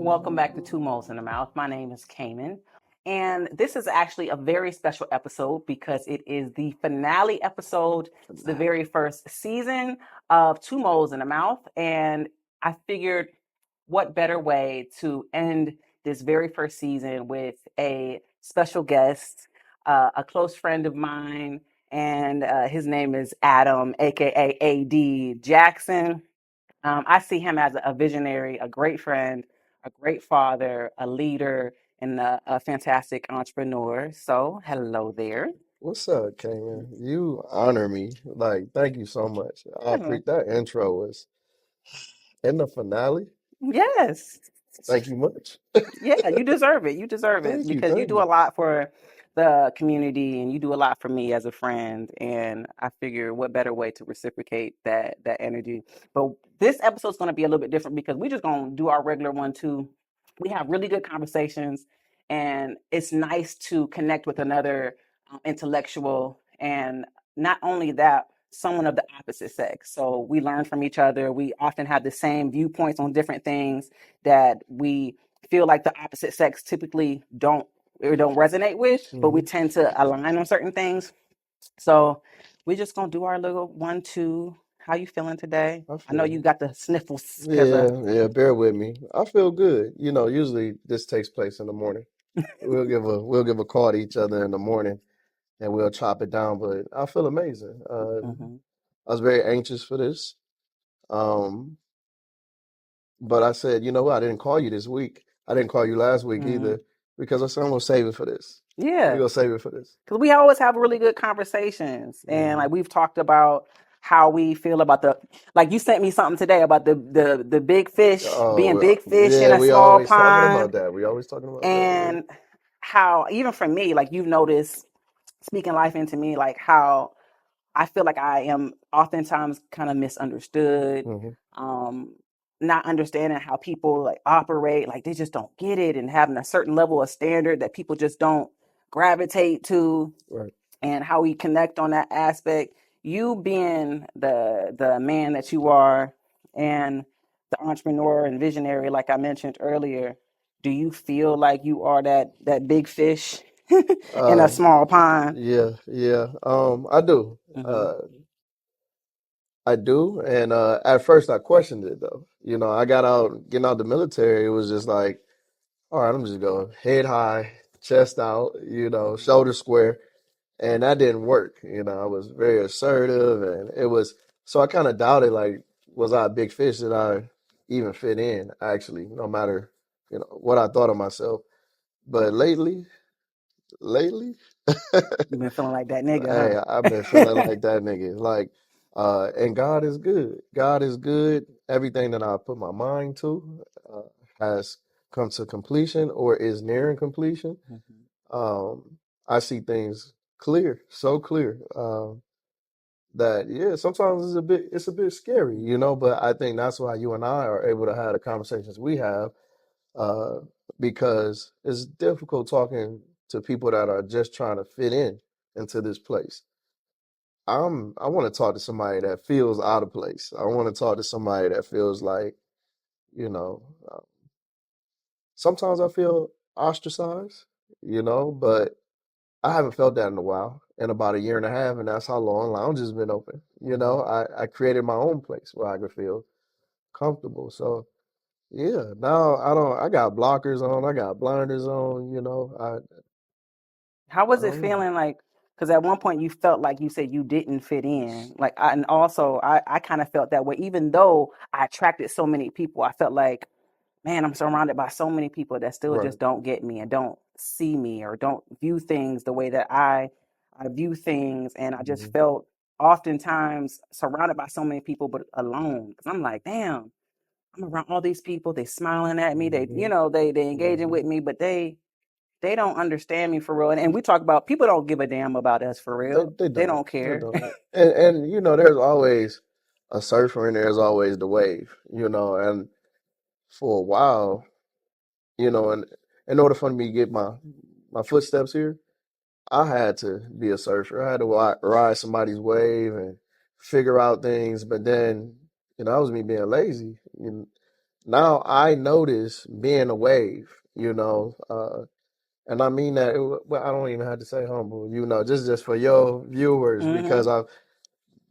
Welcome back to Two Moles in the Mouth. My name is Cayman. And this is actually a very special episode because it is the finale episode to the very first season of Two Moles in the Mouth. And I figured what better way to end this very first season with a special guest, a close friend of mine, and his name is Adam, aka AD Jackson. I see him as a visionary, a great friend, a great father, a leader, and a fantastic entrepreneur. So, hello there. What's up, Kanan? You honor me. Like, thank you so much. Yeah. That intro was in the finale. Yes. Thank you much. Yeah, you deserve it. You deserve it Thank you, because you thank do you. a lot for the community and you do a lot for me as a friend. And I figure what better way to reciprocate that energy. But this episode's going to be a little bit different because we're just going to do our regular one too. We have really good conversations, and it's nice to connect with another intellectual, and not only that, someone of the opposite sex. So we learn from each other. We often have the same viewpoints on different things that we feel like the opposite sex typically don't resonate with, but we Hmm. tend to align on certain things. So we're just gonna do our little 1, 2. How you feeling today? I I know feel you got the sniffles because yeah, bear with me. I feel good. Usually this takes place in the morning. We'll give a call to each other in the morning and we'll chop it down, but I feel amazing. mhm. I was very anxious for this. Um, but I said, you know what? I didn't call you this week. I didn't call you last week Mhm. either because I said I'm gonna save it for this. We're Yeah, gonna save it for this. because we always have really good conversations, and Hmm. like we've talked about how we feel about the like you sent me something today about the big fish being big fish in Yeah, a we small always talking pond, about that. We always talking about that. Yeah. and how even for me, like you've noticed speaking life into me, like how I feel like I am oftentimes kind of misunderstood, Hmm. um, not understanding how people like operate, like they just don't get it, and having a certain level of standard that people just don't gravitate to, Right. and how we connect on that aspect. You being the man that you are, and the entrepreneur and visionary, like I mentioned earlier, do you feel like you are that big fish in a Uh, small pond? yeah. I do. Hmm. I do. And at first I questioned it though. I got out, getting out the military. It was just like, all right, I'm just going head high, chest out, shoulder square. And that didn't work. I was very assertive, and it was so I kind of doubted, like, was I a big fish that I even fit in, actually, no matter, what I thought of myself. But lately, You've been feeling like that nigga, hey, I've been feeling huh? like that nigga. Like, and God is good. God is good. Everything that I put my mind to has come to completion or is nearing completion. Mhm. I see things clear, so clear. That yeah, sometimes it's a bit scary, but I think that's why you and I are able to have the conversations we have, uh, because it's difficult talking to people that are just trying to fit in into this place. I want to talk to somebody that feels out of place. I want to talk to somebody that feels like, you know, uh, sometimes I feel ostracized, but I haven't felt that in a while, in about a year and a half, and that's how long Lounge has been open. I created my own place where I could feel comfortable. So yeah, now I got blockers on, I got blinders on, How I was it don't know. feeling like? Because at one point you felt like you said you didn't fit in. Like, and also I kind of felt that way. Even though I attracted so many people, I felt like, man, I'm surrounded by so many people that still Right. just don't get me and don't see me or don't view things the way that I view things. And I just Hmm. felt oftentimes surrounded by so many people, but alone. Because I'm like, damn, I'm around all these people. They smiling at me. They, Hmm. they engaging Hmm. with me, but they don't understand me for real. And we talk about people don't give a damn about us for They real. they They don't. don't They care. don't. And there's always a surfer and there's always the wave, and for a while, and in order for me to get my footsteps here, I had to be a surfer. I had to ride somebody's wave and figure out things. But then, that was me being lazy. now I notice being a wave, and I mean that, well, I don't even have to say humble, just for your viewers, Mm-hmm. because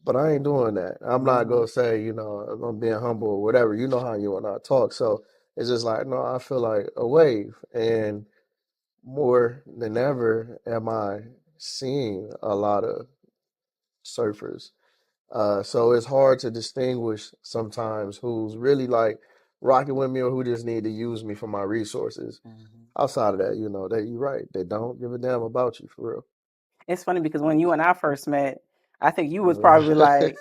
but I ain't doing that. I'm not Mm-hmm. gonna say, I'm being humble or whatever. You know how you and I talk. So it's just like, no, I feel like a wave. And more than ever am I seeing a lot of surfers. So it's hard to distinguish sometimes who's really like rocking with me or who just need to use me for my resources. Mm-hmm. Outside of that, that you're right. They don't give a damn about you for It's funny because when you and I first met, I think you was real. probably like,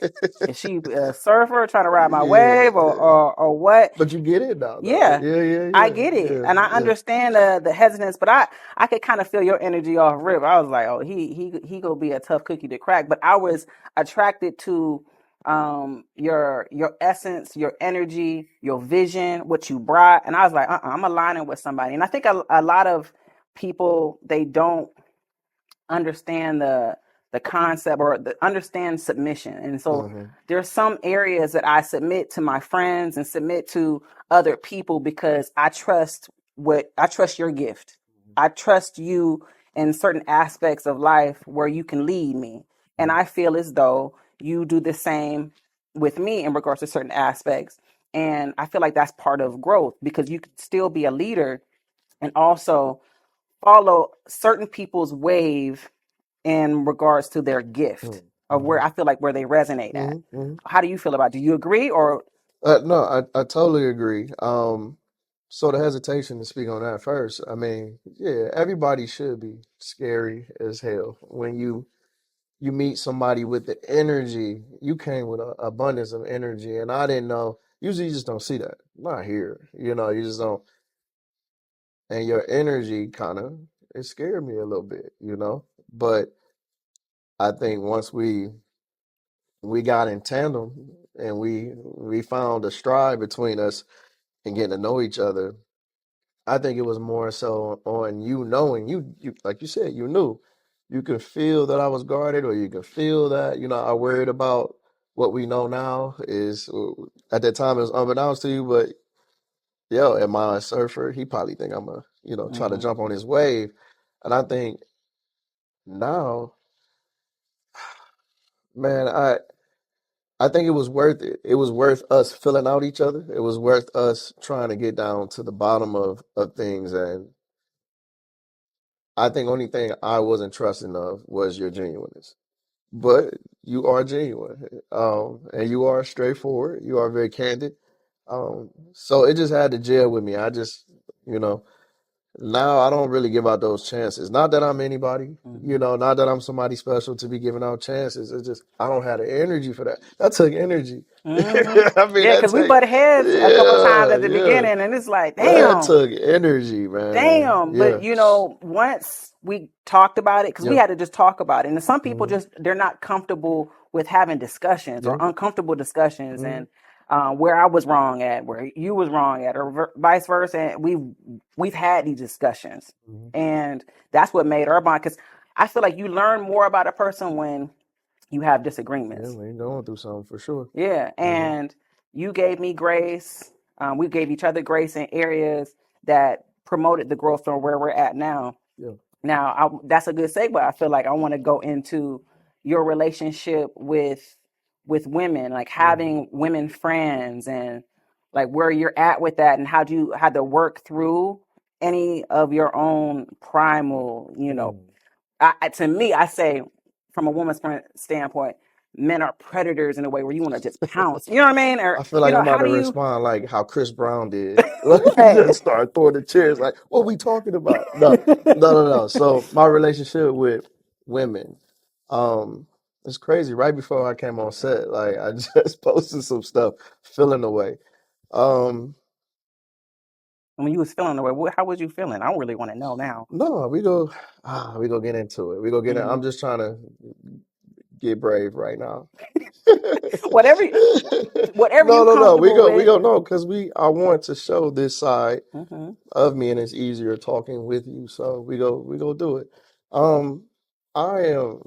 is she a surfer trying to ride my wave or Yeah. what? But you get it now, though. Yeah, Yeah, yeah, I yeah, get it, yeah, and I yeah. understand the hesitance, but I could kind of feel your energy off rip. I was like, oh, he gonna be a tough cookie to crack. But I was attracted to your essence, your energy, your vision, what you brought, and I was like, I'm aligning with somebody. And I think a lot of people, they don't understand the concept or understand submission. And so Hmm. there's some areas that I submit to my friends and submit to other people because I trust your gift. I trust you in certain aspects of life where you can lead me. And I feel as though you do the same with me in regards to certain aspects. And I feel like that's part of growth because you can still be a leader and also follow certain people's wave in regards to their gift of where Hmm. I feel like where they resonate at. Hmm. Hmm. How do you feel about it? Do you agree or No, I totally agree. So the hesitation to speak on that first, I mean, yeah, everybody should be scary as hell when you meet somebody with the energy. You came with an abundance of energy, and I didn't know. Usually, you just don't see that. Not here, you just don't. And your energy kind of it scared me a little bit. But I think once we got in tandem and we found a stride between us and getting to know each other. I think it was more so on you knowing you like you said, you knew. You could feel that I was guarded, or you could feel that, I worried about what we know now is at that time it was unbeknownst to you, but yo, am I a surfer? He probably think I'm try to mm-hmm, jump on his wave. And I think now, man, I think it was worth it. It was worth us filling out each other. It was worth us trying to get down to the bottom of things. And I think only thing I wasn't trusting of was your genuineness. But you are genuine. And you are straightforward. You are very candid. So it just had to gel with me. I just, you know, now I don't really give out those chances. Not that I'm anybody, mm-hmm, not that I'm somebody special to be giving out chances. It's just I don't have the energy for that. That took energy. mm-hmm. I mean, Yeah, that because we take butt heads a couple of times yeah, at the yeah. beginning, and it's like, That damn, took energy, man. damn. Yeah, But once we talked about it, because we yeah, had to just talk about it, and some people hmm, just they're not comfortable with having discussions or yeah, uncomfortable discussions, hmm, and where I was wrong at, where you was wrong at, or vice versa. And we've had these discussions, hmm, and that's what made our bond. Because I feel like you learn more about a person when you have yeah. disagreements. We going through something for sure. Yeah, Hmm. and you gave me grace. We gave each other grace in areas that promoted the growth from where we're at now. Yeah. Now, that's a good segue. I feel like I want to go into your relationship with women, like Hmm. having women friends, and like where you're at with that, and how do you had to work through any of your own primal, Hmm. to me, I say from a woman's standpoint, men are predators in a way where you want to just pounce. You know what I mean? Or I feel like I'm about how to do you? respond like how Chris Brown did. Like Right. just start throwing the chairs. Like, what we talking about? No, no, no, no. So my relationship with women, it's crazy. Right before I came on set, like I just posted some stuff, feeling away. Um, When you was feeling the way, how was you feeling? I don't really want to know now. no, we go get into it. We go get it. Hmm. I'm just trying to get brave right now. Whatever, whatever No, you no, no. comfortable We with. go no, because I want to show this side Hmm. of me, and it's easier talking with you. So we go do it. Um, I am.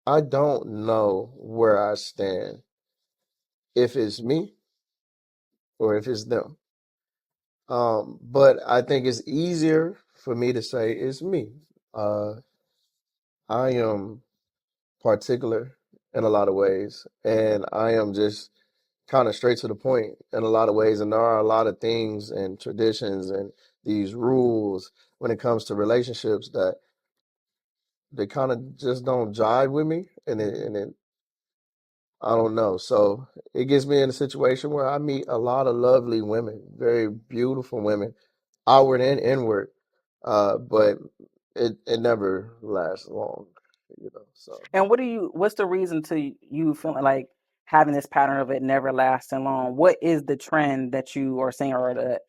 I don't know where I stand. If it's me, or if it's them. But I think it's easier for me to say it's me. Uh, I am particular in a lot of ways, and I am just kind of straight to the point in a lot of ways. And there are a lot of things and traditions and these rules when it comes to relationships that they kind of just don't jive with me, and it I don't know. So it gets me in a situation where I meet a lot of lovely women, very beautiful women, outward and inward. But it never lasts long, you know. So And what's the reason to you feeling like having this pattern of it never lasting long? What is the trend that you are seeing, or the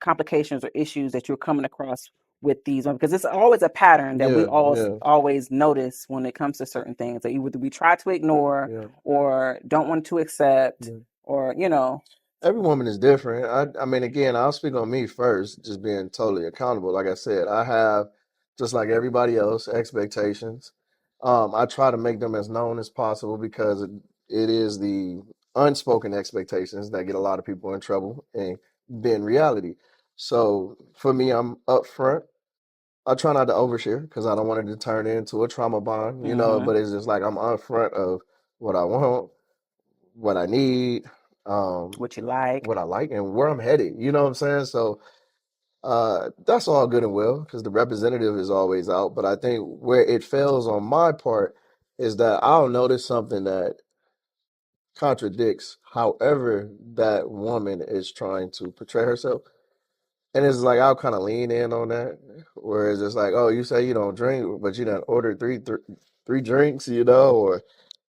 complications or issues that you're coming across with these ones? Because it's always a pattern that we yeah, all yeah, always notice when it comes to certain things that either we try to ignore yeah, or don't want to accept, yeah. or Every woman is different. I mean, again, I'll speak on me first, just being totally accountable. Like I said, I have, just like everybody else, expectations. I try to make them as known as possible because it is the unspoken expectations that get a lot of people in trouble and being reality. So for me, I'm upfront. I try not to overshare because I don't want it to turn into a trauma bond, you know, hmm but it's just like I'm upfront of what I want, what I need, what you like. what I like and where I'm headed. You know what I'm saying? So that's all good and well because the representative is always out. But I think where it fails on my part is that I'll notice something that contradicts however that woman is trying to portray herself. And it's like I'll kind of lean in on that, where it's like, oh, you say you don't drink, but you done ordered three drinks, you know, or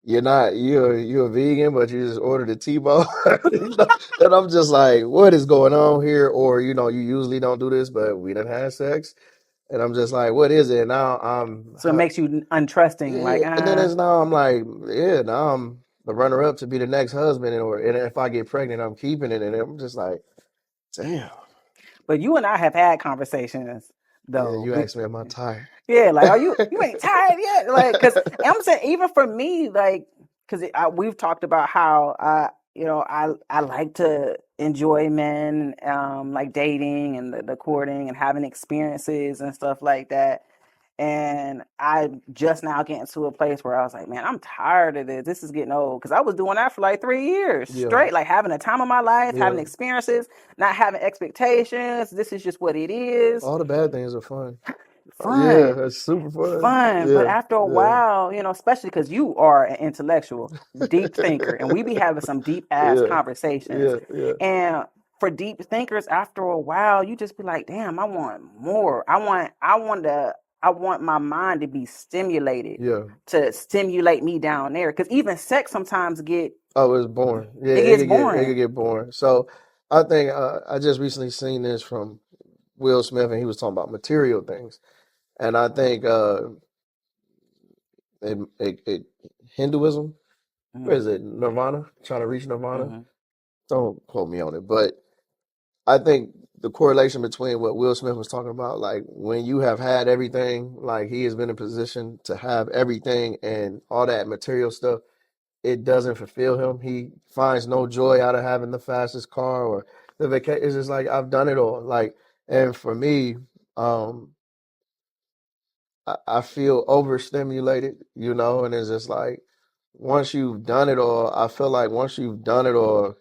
you're a vegan, but you just ordered a T-bone. You know? And I'm just like, what is going on here? Or, you know, you usually don't do this, but we done had sex. And I'm just like, what is it? Now So it makes you untrusting, like yeah, and then it's now I'm like, yeah, now I'm the runner up to be the next husband, and if I get pregnant, I'm keeping it. And I'm just like, damn. but you and I have had conversations Yeah, though. you asked me, am I tired? Yeah, like, are you ain't tired yet? Like, because I'm saying, even for me, like, because we've talked about how I like to enjoy men, like dating and the courting and having experiences and stuff like that. And I just now getting to a place where I was like, man, I'm tired of this. This is getting old. Because I was doing that for like 3 years Yeah, straight, like having a time of my life, having yeah. experiences, not having expectations. This is just what it is. All the bad things are fun. Fun. Yeah, it's super fun. Fun, but Yeah, after a yeah, while, especially because you are an intellectual, deep thinker, and we be having some deep ass yeah, conversations. yeah, yeah, And for deep thinkers, after a while, you just be like, "Damn, I want more. I want my mind to be stimulated, yeah. to stimulate me down there. Because even sex sometimes Oh, it's boring. Yeah, it it gets could boring." get boring. So I think I just recently seen this from Will Smith, and he was talking about material things, and I think it Hinduism, where Mm-hmm, is it? Nirvana, trying to reach Nirvana. mm-hmm, Don't quote me on it, but I think the correlation between what Will Smith was talking about, like when you have had everything, like he has been in position to have everything and all that material stuff, it doesn't fulfill him. He finds no joy out of having the fastest car or the vacation. It's just like I've done it all. Like, and for me, um, I feel overstimulated, you know, and it's just like once you've done it all, I feel like once you've done it all,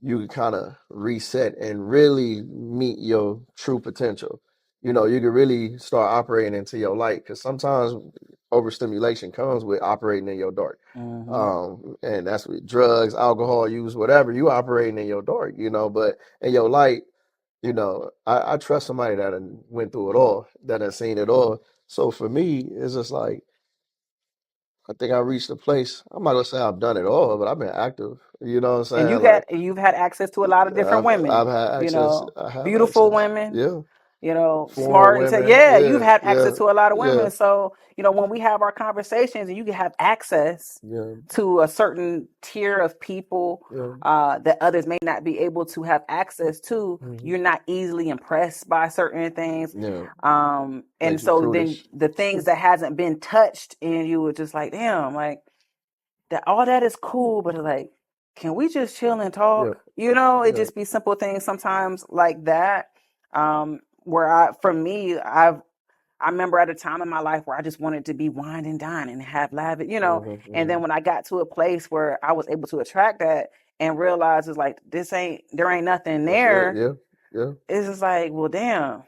you can kind of reset and really meet your true potential. You know, you can really start operating into your light because sometimes overstimulation comes with operating in your dark. mm-hmm. And that's with drugs, alcohol use, whatever, you operating in your dark, you know, but in your light, you know, I trust somebody that done went through it all, that has seen it all. So for me, it's just like I think I reached a place. I'm not gonna say I've done it all, but I've been active. You know what I'm And saying? Like you've had access to a lot of different I've women, had access. I have beautiful access. women, Yeah, foreign smart and women. yeah, you've Yeah, had access yeah, to a lot of yeah, women. So, when we have our conversations and you can have access yeah, to a certain tier of people yeah. that others may not be able to have access to, Hmm. you're not easily impressed by certain things. Yeah, And makes you so then prudish. the things that hasn't been touched and you were just like, damn, like that, all that is cool, but like, can we just chill and Yeah, talk? You know, it yeah. just be simple things sometimes like that. Where for me, I remember at a time in my life where I just wanted to be wine and dine and have lavish, you know. Hmm. And Hmm. then when I got to a place where I was able to attract that and realize it's like there ain't nothing That's it. there. Yeah, yeah, It's just like, well, damn.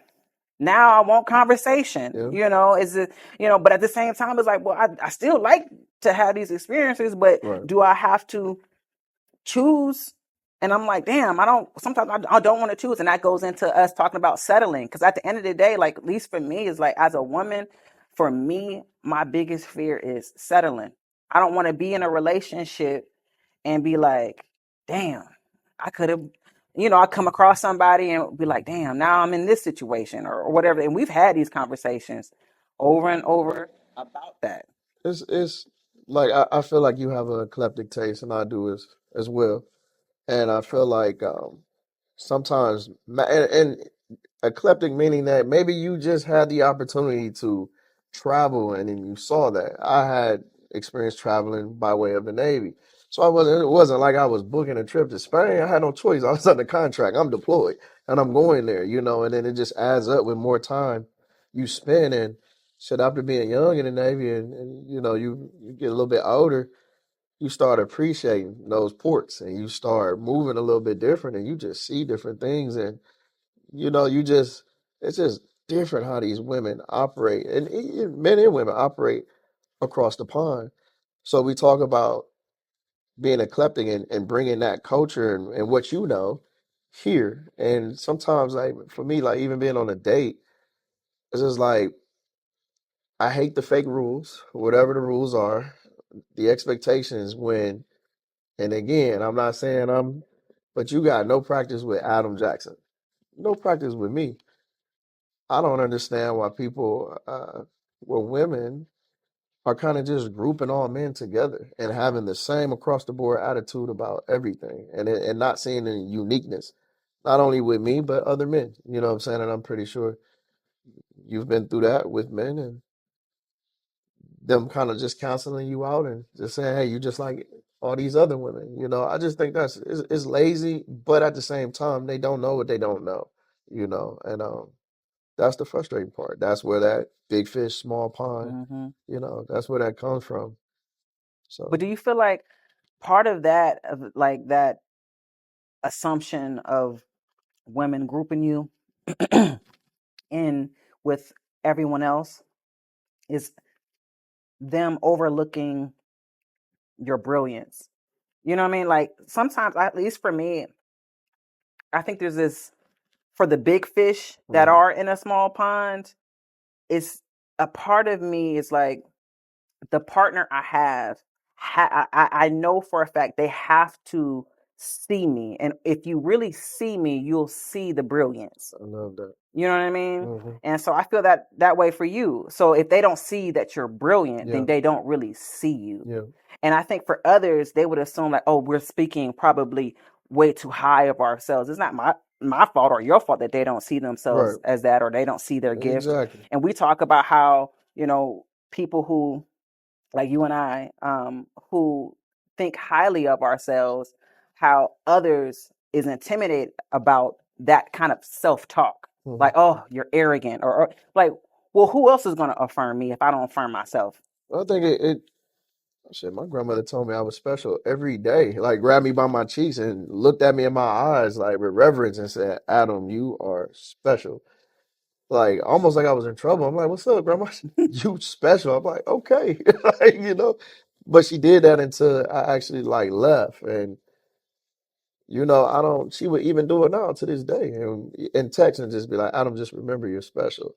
Now I want conversation, yeah. you know. Is it, you know? But at the same time, it's like, well, I still like to have these experiences, but Right. do I have to choose? And I'm like, damn, I don't. Sometimes I don't want to choose, and that goes into us talking about settling. Because at the end of the day, like at least for me, is like as a woman, for me, my biggest fear is settling. I don't want to be in a relationship and be like, damn, I could have, you know, I come across somebody and be like, damn, now I'm in this situation or whatever. And we've had these conversations over and over about that. It's like I feel like you have an eclectic taste, and I do as well. And I feel like sometimes, and eclectic meaning that maybe you just had the opportunity to travel and then you saw that. I had experience traveling by way of the Navy. So it wasn't like I was booking a trip to Spain. I had no choice. I was under contract. I'm deployed and I'm going there, and then it just adds up with more time you spend. And shit, after being young in the Navy and you get a little bit older, you start appreciating those ports and you start moving a little bit different and you just see different things. And you just it's just different how these women operate, and men and women operate across the pond. So we talk about being eclectic and bringing that culture and what here. And sometimes, like for me, like even being on a date, it's just like I hate the fake rules, whatever the rules are, the expectations when. And again, I'm not saying but you got no practice with Adam Jackson, no practice with me. I don't understand why people, well, women are kind of just grouping all men together and having the same across the board attitude about everything and not seeing any uniqueness, not only with me, but other men. You know what I'm saying? And I'm pretty sure you've been through that with men and them kind of just canceling you out and just saying, hey, you just like all these other women. I just think it's lazy, but at the same time, they don't know what they don't know, and that's the frustrating part. That's where that big fish, small pond, Hmm. that's where that comes from. But So, do you feel like part of that, of like that assumption of women grouping you in with everyone else, is them overlooking your brilliance? You know what I mean? Like sometimes, at least for me, I think there's this, for the big fish that mhm, are in a small pond, it's a part of me is like the partner I have, I know for a fact they have to see me. And if you really see me, you'll see the brilliance. I love that. You know what I mean? Hmm. And so I feel that way for you. So if they don't see that you're brilliant, then Yeah, they don't really see you. yeah, And I think for others, they would assume like, oh, we're speaking probably way too high of ourselves. It's not my fault or your fault that they don't see right, themselves as that, or they don't see their gift. exactly. And we talk about how, people who, like you and I, who think highly of ourselves, how others is intimidated about that kind of self-talk. Hmm. Like, oh, you're arrogant, or like, well, who else is going to affirm me if I don't affirm myself? I think shit, my grandmother told me I was special every day. Like, grabbed me by my cheeks and looked at me in my eyes, like, with reverence and said, Adam, you are special. Like, almost like I was in trouble. I'm like, what's up, grandma? You special. I'm like, okay. Like, but she did that until I actually like left. And, I don't, she would even do it now to this day and text and just be like, Adam, just remember you're special.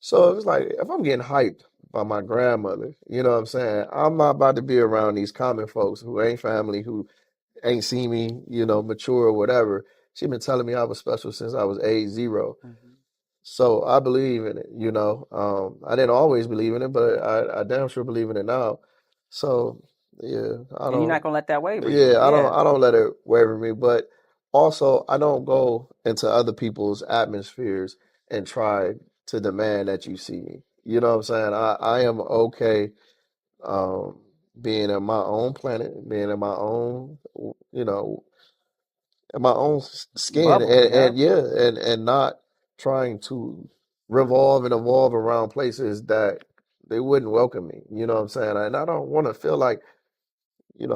So it was like, if I'm getting hyped by my grandmother, you know what I'm saying? I'm not about to be around these common folks who ain't family, who ain't seen me, mature or whatever. She been telling me I was special since I was age 0. Mhm. So I believe in it. I didn't always believe in it, but I damn sure believe in it now. So yeah, And you're not going to let that waver you. yeah, Yeah. I don't let it waver me, but also I don't go into other people's atmospheres and try to demand that you see me. You know what I'm saying? I am okay, um, being in my own planet, being in my own, you know, in my own skin, Bubble, yeah. and yeah, and not trying to revolve and evolve around places that they wouldn't welcome me. You know what I'm saying? And I don't want to feel like,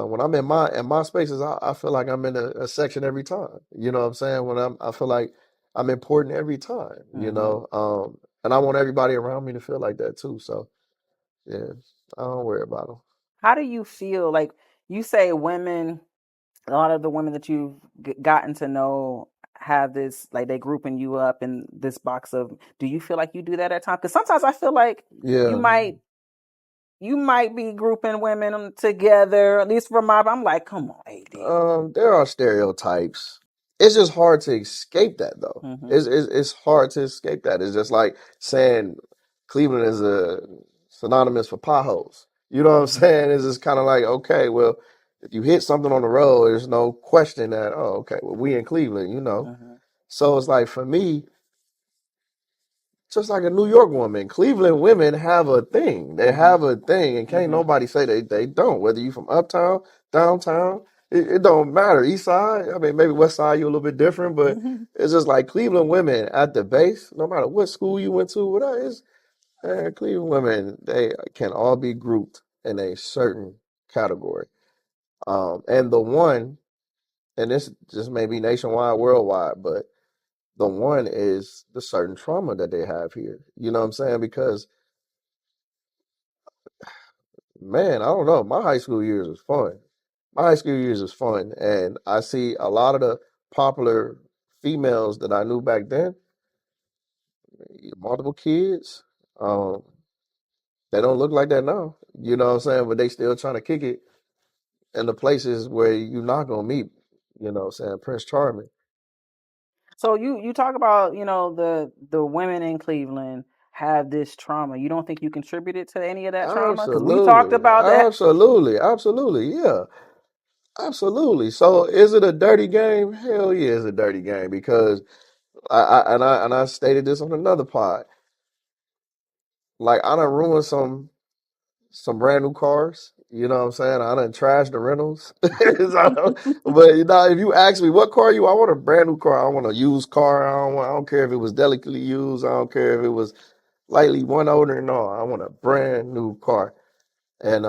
when I'm in my spaces, I feel like I'm in a section every time. You know what I'm saying? I feel like I'm important every time. Hmm. And I want everybody around me to feel like that too. So yeah, I don't worry about them. How do you feel like you say women, a lot of the women that you've gotten to know have this, like they grouping you up in this box of, do you feel like you do that at times? Because sometimes I feel like you Yeah. might you might be grouping women together, at least for my, I'm like, come on, AD. There are stereotypes. It's just hard to escape that, though. Hmm. It's hard to escape that. It's just like saying Cleveland is a synonymous for potholes. You know what I'm saying? It's just kind of like, okay, well, if you hit something on the road, there's no question that, oh, okay, well, we in Cleveland. Hmm. So it's like for me, just like a New York woman, Cleveland women have a thing. They Hmm. have a thing, and can't Hmm. nobody say they don't. Whether you from uptown, downtown, it don't matter. East side, I mean, maybe west side, you're a little bit different, but Hmm. it's just like Cleveland women at the base, no matter what school you went to, whatever it is, Cleveland women, they can all be grouped in a certain category. And the one, and this just may be nationwide, worldwide, but the one is the certain trauma that they have here. You know what I'm saying? Because man, I don't know. My high school years was fun. My high school years was fun, and I see a lot of the popular females that I knew back then, multiple kids. Um, they don't look like that now. You know what I'm saying? But they still trying to kick it in the places where you're not gonna meet. You know what I'm saying? Prince Charming. So you talk about, the women in Cleveland have this trauma. You don't think you contributed to any of that trauma? Because we talked Absolutely, about that. absolutely, absolutely. Yeah, absolutely. So is it a dirty game? Hell yeah, it's a dirty game because I stated this on another pod. Like I done ruined some brand new cars. You know what I'm saying? I done trashed the rentals. But if you ask me what car I want a brand new car. I want a used car. I don't care if it was delicately used. I don't care if it was lightly one owner. No, I want a brand new car. And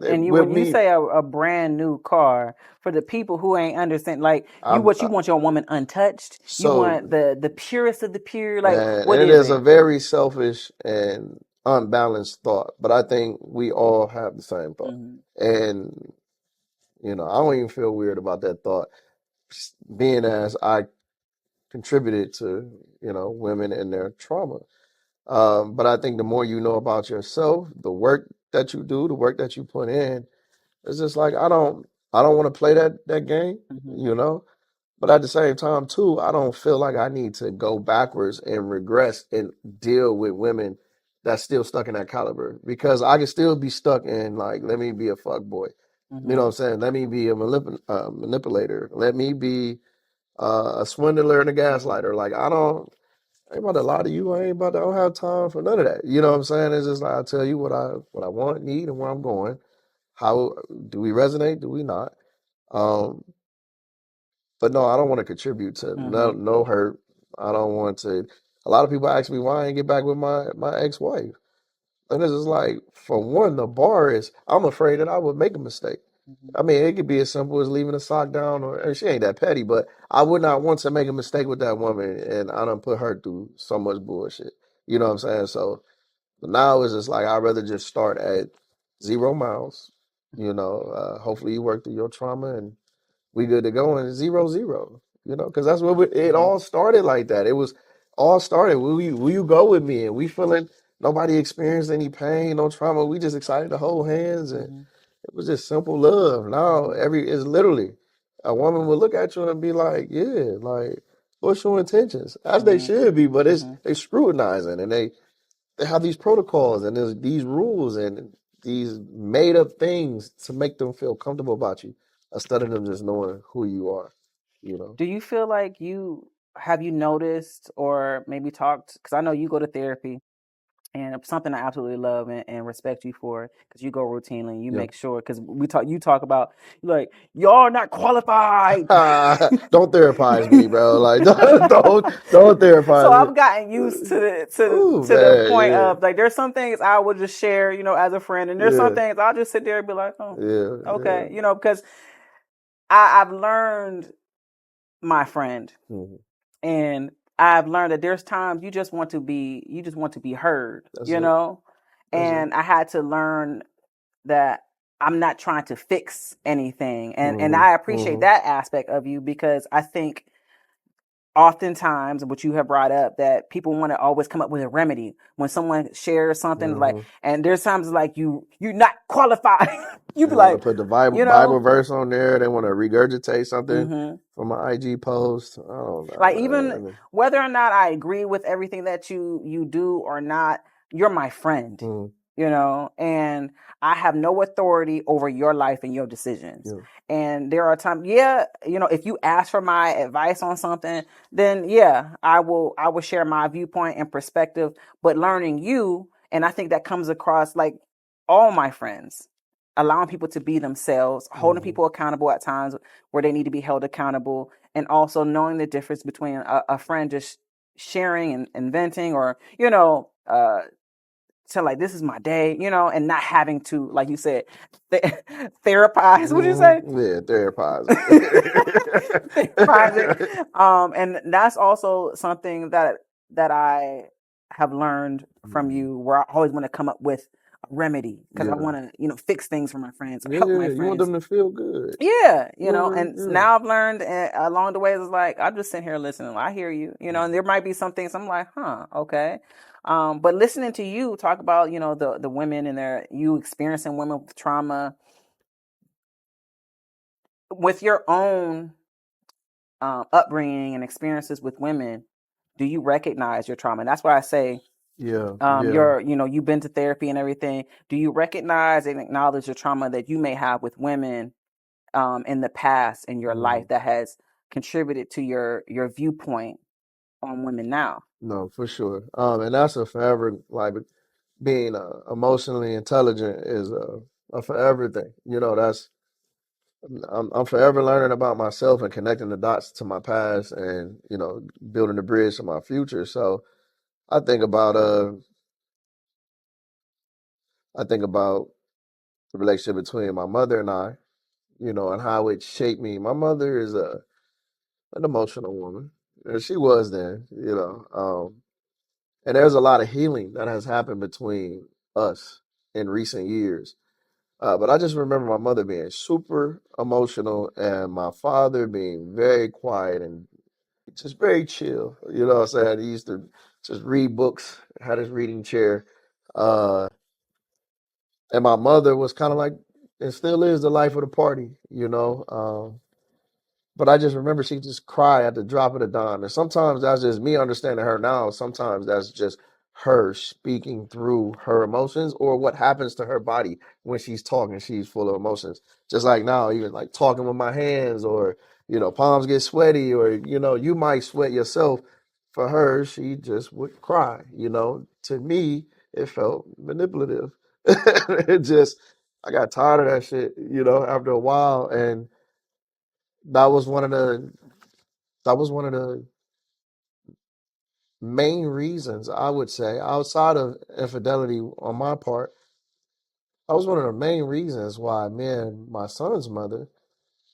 And with when you me, say a brand new car, for the people who ain't understand, like I, you want your woman untouched. You want so the purest of the pure. Like, man, what and it is is a it? very selfish and unbalanced thought. But I think we all have the same thought. Hmm. And I don't even feel weird about that thought, being as I contributed to, women and their trauma. But I think the more you know about yourself, the work that you do, the work that you put in, it's just like I don't want to play that game, Hmm. you know. But at the same time, too, I don't feel like I need to go backwards and regress and deal with women that's still stuck in that caliber because I can still be stuck in like, let me be a fuck boy. You know Hmm. what I'm saying? Let me be a manipulator. Let me be a swindler and a gaslighter. Like I ain't about to lie to you. I don't have time for none of that. You know what I'm saying? It's just like I tell you what I want, need, and where I'm going. How do we resonate? Do we not? Um, but no, I don't want to contribute to Hmm. no hurt. I don't want to. A lot of people ask me why I ain't get back with my ex-wife, and it's just like for one, the bar is I'm afraid that I would make a mistake. Hmm. I mean, it could be as simple as leaving a sock down, or and she ain't that petty, but I would not want to make a mistake with that woman, and I done put her through so much bullshit. You know what I'm saying? So now it's just like I'd rather just start at 0 miles. Hopefully you work through your trauma and we good to go and 0-0. Because that's what it Hmm. all started like that. It was all started. Will you go with me? And we feeling nobody experienced any pain, no trauma. We just excited to hold hands and Hmm. it was just simple love. Now Hmm. it's literally a woman will look at you and be like, yeah, like what's your intentions? As they Hmm. should be, but Hmm. they scrutinizing and they have these protocols and there's these rules and these made up things to make them feel comfortable about you instead of them just knowing who you are, you know. Do you feel like you noticed or maybe talked? Because I know you go to therapy. And something I absolutely love and respect you for, because you go routinely and you Yeah. make sure, because you talk about, like, y'all not qualified. Don't therapize me, bro. Like, don't therapize So me. I've gotten used to Ooh, the man, point yeah, of, like, there's some things I will just share, as a friend, and there's some yeah, things I'll just sit there and be like, oh, yeah, yeah. okay, because I've learned, my friend, Mhm. and I've learned that there's times you just want to be heard, That's it. That's it. and I had to learn that I'm not trying to fix anything. And Hmm. I appreciate Hmm. that aspect of you, because I think oftentimes, what you have brought up, that people want to always come up with a remedy when someone shares something, like, Hmm. and there's times like you're not qualified. You They be want to like, put the Bible you know, verse on there. They want to regurgitate something hmm from an IG post. I don't like, know, even man. whether or not I agree with everything that you do or not, you're my friend, Mm, and I have no authority over your life and your decisions. yeah. And there are times, yeah, if you ask for my advice on something, then yeah, I will share my viewpoint and perspective. But learning you, and I think that comes across, like, all my friends, allowing people to be themselves, holding Hmm. people accountable at times where they need to be held accountable, and also knowing the difference between a friend just sharing and venting, or so, like, this is my day, and not having to, like you said, th- therapize. What'd you say? Yeah, therapize Therapize it. it. And that's also something that I have learned from Mhm. you, where I always want to come up with a remedy, because I Yeah. want to, fix things for my friends, or Yeah, help my yeah. You want friends. them to feel good. Yeah, You want and to, now I've learned, along the way, it's like, I'm just sitting here listening. I hear you, yeah. and there might be some things I'm like, huh, okay. But listening to you talk about, the women, and you experiencing women with trauma, with your own upbringing and experiences with women, do you recognize your trauma? And that's why I say, Yeah, yeah. you've been to therapy and everything. Do you recognize and acknowledge the trauma that you may have with women in the past in your Mhm. life, that has contributed to your viewpoint on women now? No, for sure. And that's a forever, like, being emotionally intelligent is a forever thing. That's I'm forever learning about myself and connecting the dots to my past, and building the bridge to my future. So I think about the relationship between my mother and I, and how it shaped me. My mother is an emotional woman. And she was then, and there's a lot of healing that has happened between us in recent years. But I just remember my mother being super emotional and my father being very quiet and just very chill. You know what I'm saying? He used to just read books, had his reading chair. Uh, and my mother was kind of like, and still is, the life of the party, But I just remember she just cry at the drop of the dime. And sometimes that's just me understanding her now. Sometimes that's just her speaking through her emotions or what happens to her body when she's talking. She's full of emotions. Just like now, even like talking with my hands, or, palms get sweaty, or, you might sweat yourself. For her, she just would cry. To me, it felt manipulative. It just, I got tired of that shit, after a while. And that was one of the that was one of the main reasons, I would say, outside of infidelity on my part. That was one of the main reasons why me and my son's mother,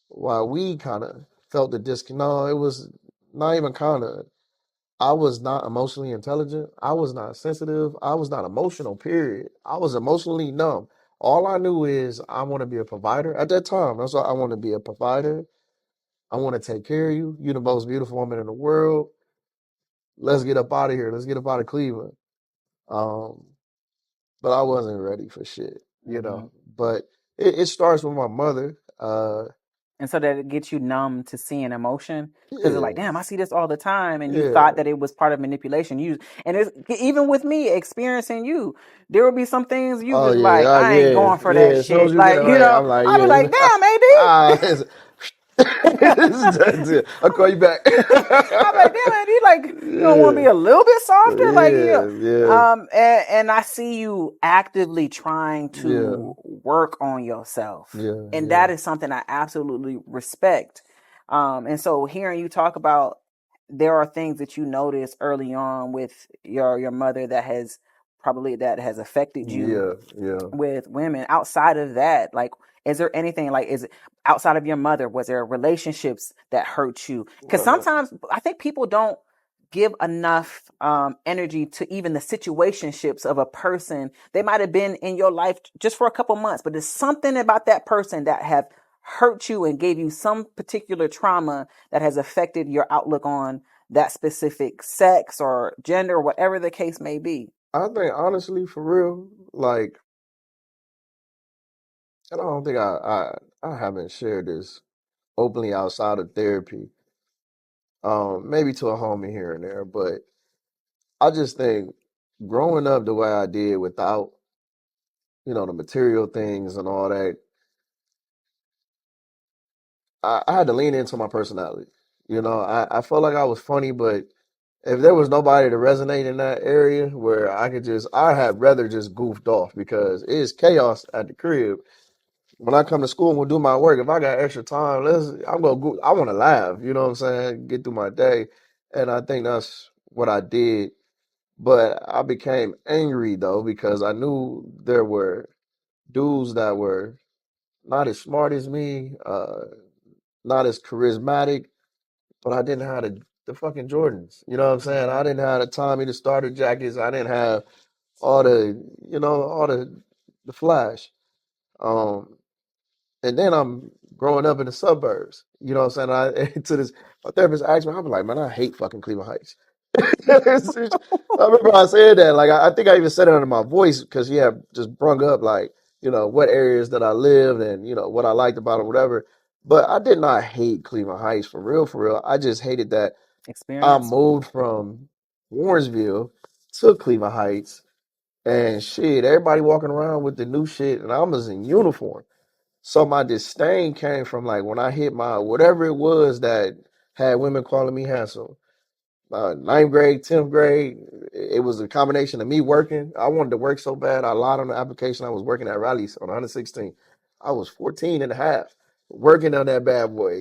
why we kind of felt the disconnect. No, it was not even kind of. I was not emotionally intelligent. I was not sensitive. I was not emotional, period. I was emotionally numb. All I knew is I want to be a provider. At that time, that's what I want to be, a provider. I want to take care of you. You're the most beautiful woman in the world. Let's get up out of here. Let's get up out of Cleveland. Um, but I wasn't ready for shit, Hmm But it starts with my mother. And so that it gets you numb to seeing emotion, because it's like, Yeah, damn, I see this all the time, and you thought yeah. that it was part of manipulation. And it's even with me experiencing you, there will be some things you Oh just yeah, like, I ain't yeah, going for yeah. that As soon as shit. you get it Like, right, I'm like, I'll be like, yeah, damn, ah, it's, that's it. I'll call you back. AD. I'm like, damn, AD, like, you don't want to be Yeah. a little bit softer, like, Yeah. and I see you actively trying Yeah. to work on yourself, Yeah. and Yeah. that is something I absolutely respect. And so hearing you talk about, there are things that you notice early on with your mother that has affected you Yeah. Yeah. with women. Outside of that, like, is there anything, like, is it outside of your mother, was there relationships that hurt you? Because Uh, sometimes I think people don't give enough energy to even the situationships of a person. They might have been in your life just for a couple months, but there's something about that person that have hurt you and gave you some particular trauma that has affected your outlook on that specific sex or gender or whatever the case may be. I think honestly, for real, like, and I don't think I haven't shared this openly outside of therapy. Maybe to a homie here and there, but I just think growing up the way I did without, the material things and all that, I had to lean into my personality. I felt like I was funny, but if there was nobody to resonate in that area where I had rather just goofed off because it's chaos at the crib. When I come to school and we'll do my work, if I got extra time, I'm gonna go. I want to laugh. You know what I'm saying? Get through my day, and I think that's what I did. But I became angry though because I knew there were dudes that were not as smart as me, not as charismatic, but I didn't have the fucking Jordans. You know what I'm saying? I didn't have the Tommy, the starter jackets. I didn't have all the flash. Um, and then I'm growing up in the suburbs. You know what I'm saying? To this, my therapist asked me, I'm like, man, I hate fucking Cleveland Heights. I remember I said that. Like, I think I even said it under my voice because he had just brung up, like, what areas that I lived and, what I liked about it, whatever. But I did not hate Cleveland Heights for real, for real. I just hated that I Experience. moved from Warrensville to Cleveland Heights and shit, everybody walking around with the new shit and I was in uniform. So my disdain came from like when I hit my whatever it was that had women calling me handsome. Ninth grade, 10th grade, it was a combination of me working. I wanted to work so bad. I lied on the application. I was working at Rally's on 116. I was 14 and a half working on that bad boy,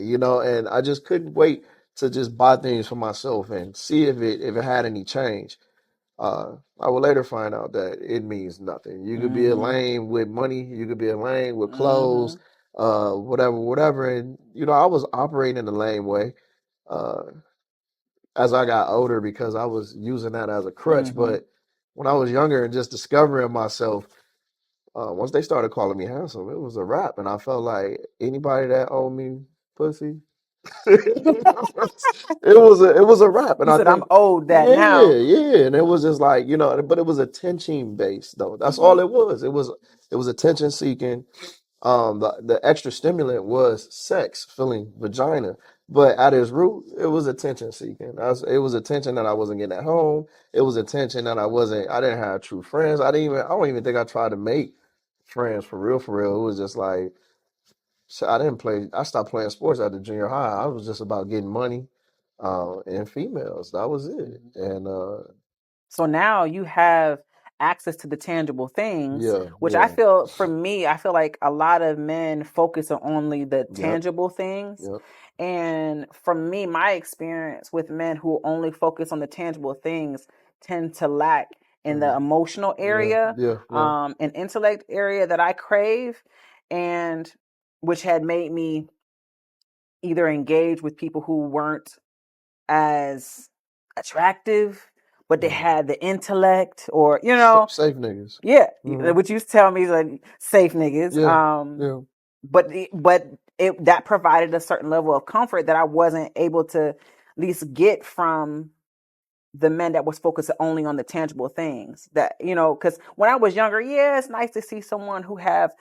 and I just couldn't wait to just buy things for myself and see if it had any change. I would later find out that it means nothing. You could be a Mm-hmm. lame with money, you could be a lame with Mm-hmm. clothes, whatever. And I was operating in the lame way. Uh, as I got older because I was using that as a crutch. Mm-hmm. But when I was younger and just discovering myself, once they started calling me handsome, it was a wrap. And I felt like anybody that owed me pussy, it was a wrap. And You I said I'm think, owed that yeah, now. yeah. And it was just like, but it was attention based though. That's Mm-hmm. all it was. It was attention seeking. The extra stimulant was sex, feeling vagina, but at its root, it was attention seeking. It was attention that I wasn't getting at home. It was attention that I didn't have true friends. I don't even think I tried to make friends for real, for real. It was just like, so I stopped playing sports after junior high. I was just about getting money, and females. That was it. Mm-hmm. And, So now you have access to the tangible things, yeah, which I yeah, feel, for me, I feel like a lot of men focus on only the yep, tangible things. yep, And for me, my experience with men who only focus on the tangible things tend to lack in the mhm, emotional yeah, area, yeah, yeah, and intellect area that I crave, and which had made me either engage with people who weren't as attractive, but they mhm. had the intellect, or Safe niggas. yeah, Hmm. what you used to tell me is like safe niggas. Yeah, yeah. But that provided a certain level of comfort that I wasn't able to at least get from the men that was focused only on the tangible things. That, because when I was younger, yeah, it's nice to see someone who have,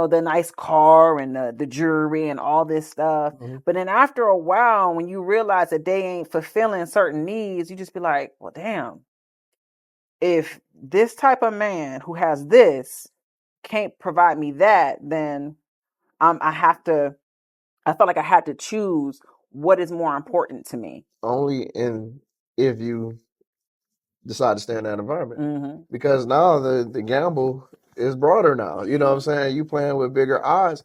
the nice car and the jewelry and all this stuff. Mhm. But then after a while, when you realize that they ain't fulfilling certain needs, you just be like, well, damn, if this type of man who has this can't provide me that, then I have to, I felt like I had to choose what is more important to me. Only in if you decide to stay in that environment. Mm-hmm. Because now the gamble is broader now. You know what I'm saying? You playing with bigger odds,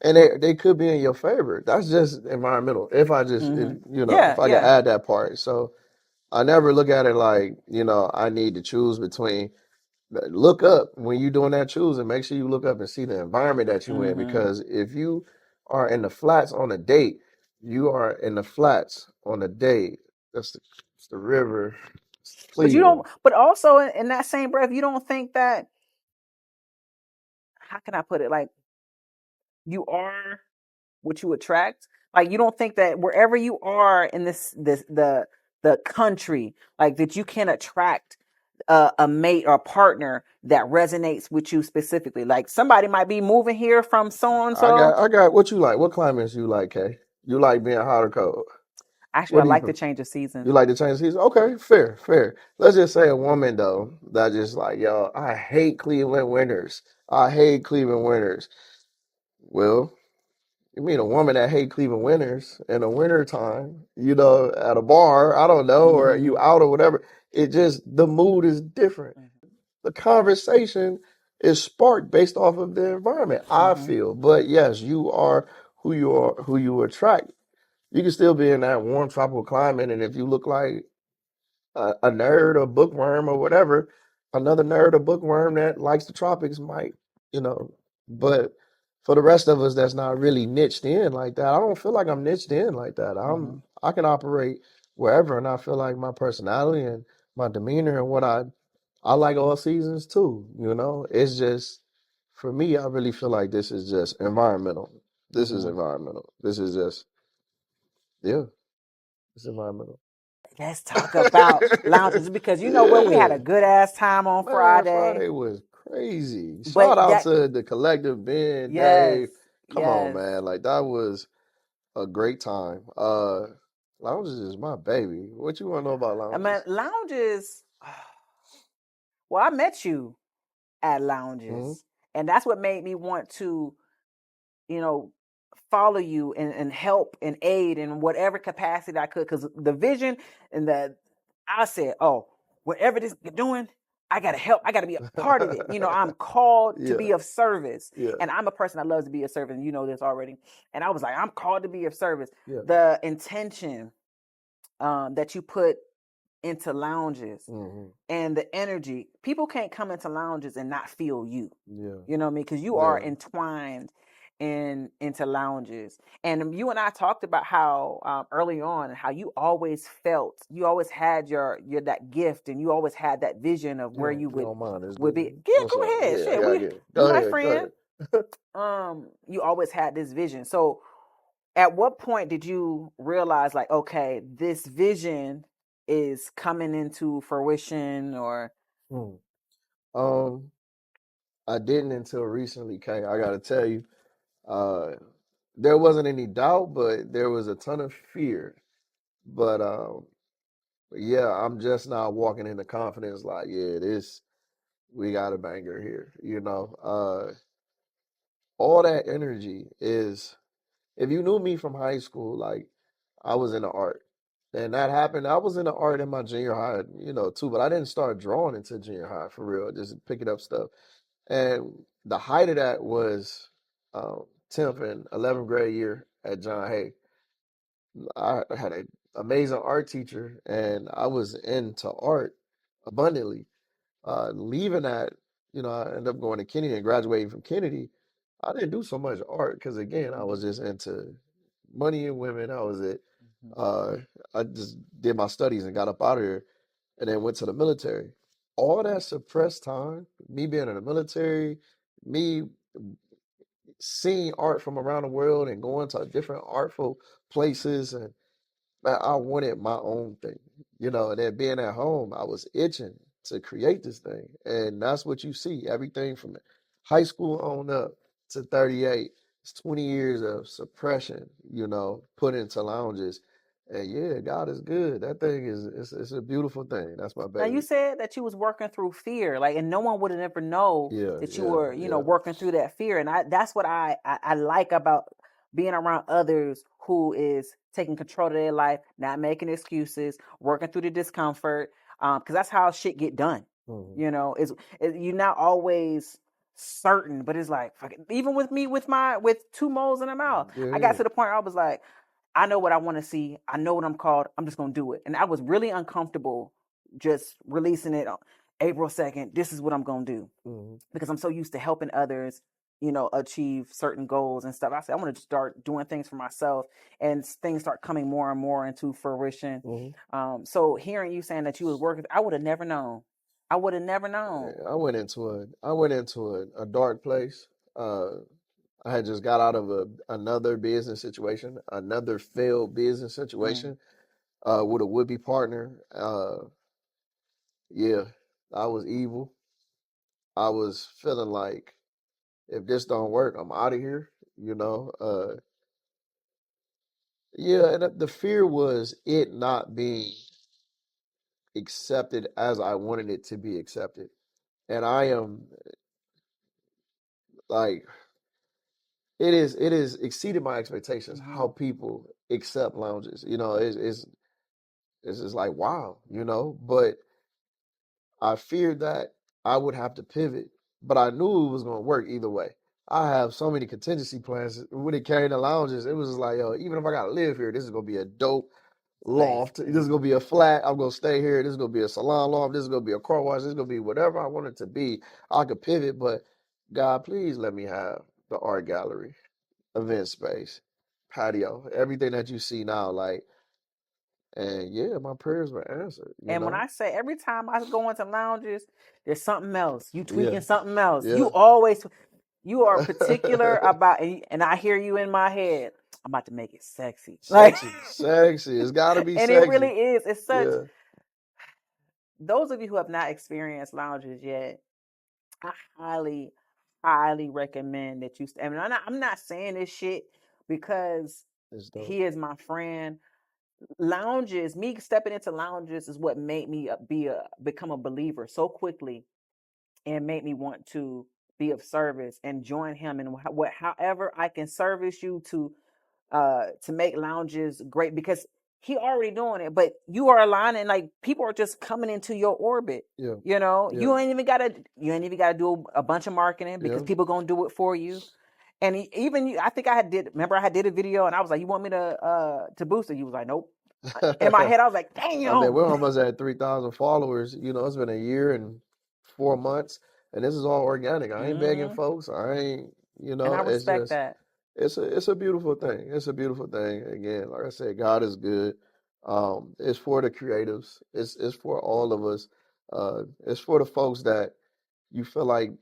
and they could be in your favor. That's just environmental. If I just Mm-hmm. if Yeah, I could yeah. add that part. So I never look at it like, I need to choose between. Look up when you're doing that choosing. Make sure you look up and see the environment that you in, Mm-hmm. because if you are in the flats on a date, you are in the flats on a date. It's the river, it's But you Cleveland. don't. But also in that same breath, you don't think that. How can I put it? Like you are what you attract. Like you don't think that wherever you are in the country, like that you can attract a mate or partner that resonates with you specifically. Like somebody might be moving here from so and so. I got what you like. What climates you like, Kay? You like being hot or cold? Actually, What I do you like the prefer? change of You season. like to change the season? Okay, fair, fair. Let's just say a woman though that just like, yo, I hate Cleveland winters. I hate Cleveland winters. Well, you mean a woman that hate Cleveland winters in the winter time, at a bar, I don't know, or you Mm-hmm. out or whatever. It just the mood is different. The conversation is sparked based off of the environment, I Mm-hmm. feel. But yes, you are, who you attract. You can still be in that warm tropical climate, and if you look like a nerd or bookworm or whatever, another nerd or bookworm that likes the tropics might, you know. But for the rest of us that's not really niched in like that, I don't feel like I'm niched in like that. Mm-hmm. I can operate wherever, and I feel like my personality and my demeanor and what I like all seasons too. It's just for me, I really feel like this is just environmental. This is Mm-hmm. environmental. This is just yeah, it's environmental. Let's talk about lounges because you know what? We had Yeah. a good ass time on Man, Friday. Friday was crazy. But Shout out that to the collective Ben, yes, Dave. Come on, yes. man. Like that was a great time. Lounges is my baby. What you wanna know about I mean, lounges? lounges. Well, I met you at Hmm. lounges, and that's what made me want to, you know, follow you and help and aid in whatever capacity I could. Because the vision and I said, oh, whatever this you're doing, I gotta help. I gotta be a part of it. I'm called to Yeah, be of service, yeah, and I'm a person that loves to be of service. And you know this already. And I was like, I'm called to be of service. yeah. The intention that you put into lounges Hmm. and the energy. People can't come into lounges and not feel you. Yeah, You know what I mean? Because you are yeah. entwined into lounges. And you and I talked about how early on how you always had your that gift, and you always had that vision of where you You don't mind, it's would good. be. Yeah, What's up? go ahead. Yeah, I Shit, gotta get it. you Go my ahead, go friend. ahead. You always had this vision. So at what point did you realize like, okay, this vision is coming into fruition or Hmm. Um, I didn't until recently, Kay. I gotta tell you. Uh there wasn't any doubt, but there was a ton of fear. But yeah, I'm just now walking into confidence like, yeah, this we got a banger here. All that energy is if you knew me from high school, like I was into art. And that happened. I was into art in my junior high, too, but I didn't start drawing until junior high for real, just picking up stuff. And the height of that was 10th and 11th grade year at John Hay. I had an amazing art teacher, and I was into art abundantly. Leaving that, I ended up going to Kennedy and graduating from Kennedy. I didn't do so much art because, again, I was just into money and women. That was it. Mhm. Uh, I just did my studies and got up out of here, and then went to the military. All that suppressed time, me being in the military, me seeing art from around the world and going to different artful places, and man, I wanted my own thing, and then being at home, I was itching to create this thing. And that's what you see. Everything from high school on up to 38. It's 20 years of suppression, put into lounges. And yeah, God is good. That thing it's a beautiful thing. That's my Now you baby. said that you was working through fear, like, and no one would have ever know Yeah, that you yeah, were, yeah. working through that fear. And that's what I like about being around others who is taking control of their life, not making excuses, working through the discomfort, because that's how shit get done. Mhm. You know, you're not always certain, but it's like fuck it. Even with me with two moles in the mouth, I got Yeah. to the point where I was like, I know what I want to see. I know what I'm called. I'm just gonna do it. And I was really uncomfortable just releasing it on April 2nd. This is what I'm gonna do Mhm. because I'm so used to helping others, achieve certain goals and stuff. I said I want to start doing things for myself, and things start coming more and more into fruition. Mhm. So hearing you saying that you was working, I would have never known. I would have never known. I went into a dark place. I had just got out of another business situation, another failed business Mm. situation, with a would-be partner. Yeah, I was evil. I was feeling like if this don't work, I'm out of here. You know, yeah, and the fear was it not being accepted as I wanted it to be accepted. And I am like, it is exceeded my expectations how Mhm. people accept lounges. You know, it's just like wow, you know. But I feared that I would have to pivot, but I knew it was going to work either way. I have so many contingency plans when it came to lounges. It was just like, yo, even if I got to live here, this is going to be a dope Place. loft. This is going to be a flat. I'm going to stay here. This is going to be a salon loft. This is going to be a car wash. This is going to be whatever I want it to be. I could pivot, but God, please let me have the art gallery, event space, patio, everything that you see now. Like, and yeah, my prayers were answered, you And when know? I say every time I go into lounges, there's something else. You Yeah, tweaking something else. yeah. You are particular about, and I hear you in my head. I'm about to make it sexy, like, Sexy, sexy. It's got to be and it really sexy. is. It's such. Yeah, Those of you who have not experienced lounges yet, I highly, highly recommend that you. I mean, I'm not saying this shit because it's dope. he is my friend. Lounges, me stepping into lounges is what made me become a believer so quickly, and made me want to be of service and join him in however I can service you to make lounges great, because he already doing it, but you are aligning, like people are just coming into your orbit. Yeah, yeah, You ain't even gotta do a bunch of marketing because yeah. people gonna do it for you. And even you, I think remember I had did a video and I was like, you want me to boost it? You was like, nope. In my head, I was like, I mean, damn. we're almost at 3,000 followers. You know, it's been a year and 4 months, and this is all organic. I ain't begging Hmm. folks. I ain't, you And know, I it's respect just, that. it's a beautiful thing. It's a beautiful thing. Again, like I said, God is good. It's for the creatives. It's for all of us. It's for the folks that you feel like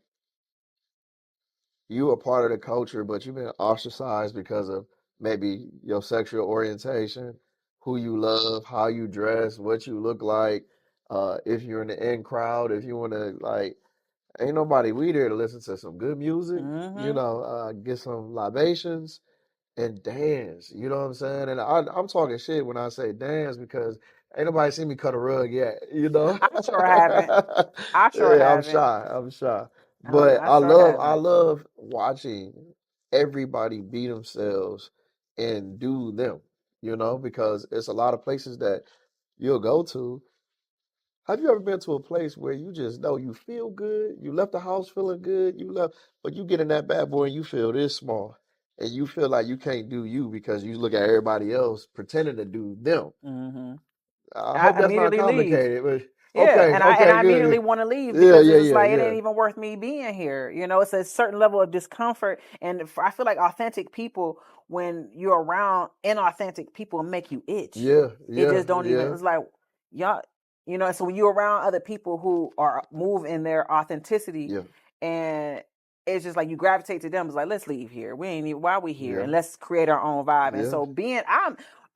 you are part of the culture, but you've been ostracized because of maybe your sexual orientation, who you love, how you dress, what you look like. If you're in the in crowd, if you want to like, ain't nobody. We there to listen to some good music, you Hmm. know, get some libations and dance. You know what I'm saying? And I'm talking shit when I say dance because ain't nobody seen me cut a rug yet. You know? I sure haven't. I sure Yeah, I'm haven't. shy. I'm shy. But I I sure love I haven't. love watching everybody be themselves and do them. You know, because it's a lot of places that you'll go to. Have you ever been to a place where you just know you feel good? You left the house feeling good. But you get in that bad boy and you feel this small, and you feel like you can't do you because you look at everybody else pretending to do them. Hmm. I I hope that's not immediately leave. complicated, but Yeah, okay, and okay, I immediately good. want to leave Yeah, because yeah, it's just yeah, like it yeah. ain't even worth me being here. It's a certain level of discomfort, and I feel like authentic people, when you're around inauthentic people, make you itch. Yeah, It yeah, just don't even. yeah, It's like y'all, So when you're around other people who are move in their authenticity, yeah, and it's just like you gravitate to them. It's like, let's leave here. We ain't even why we here, yeah, and let's create our own vibe. And yeah. so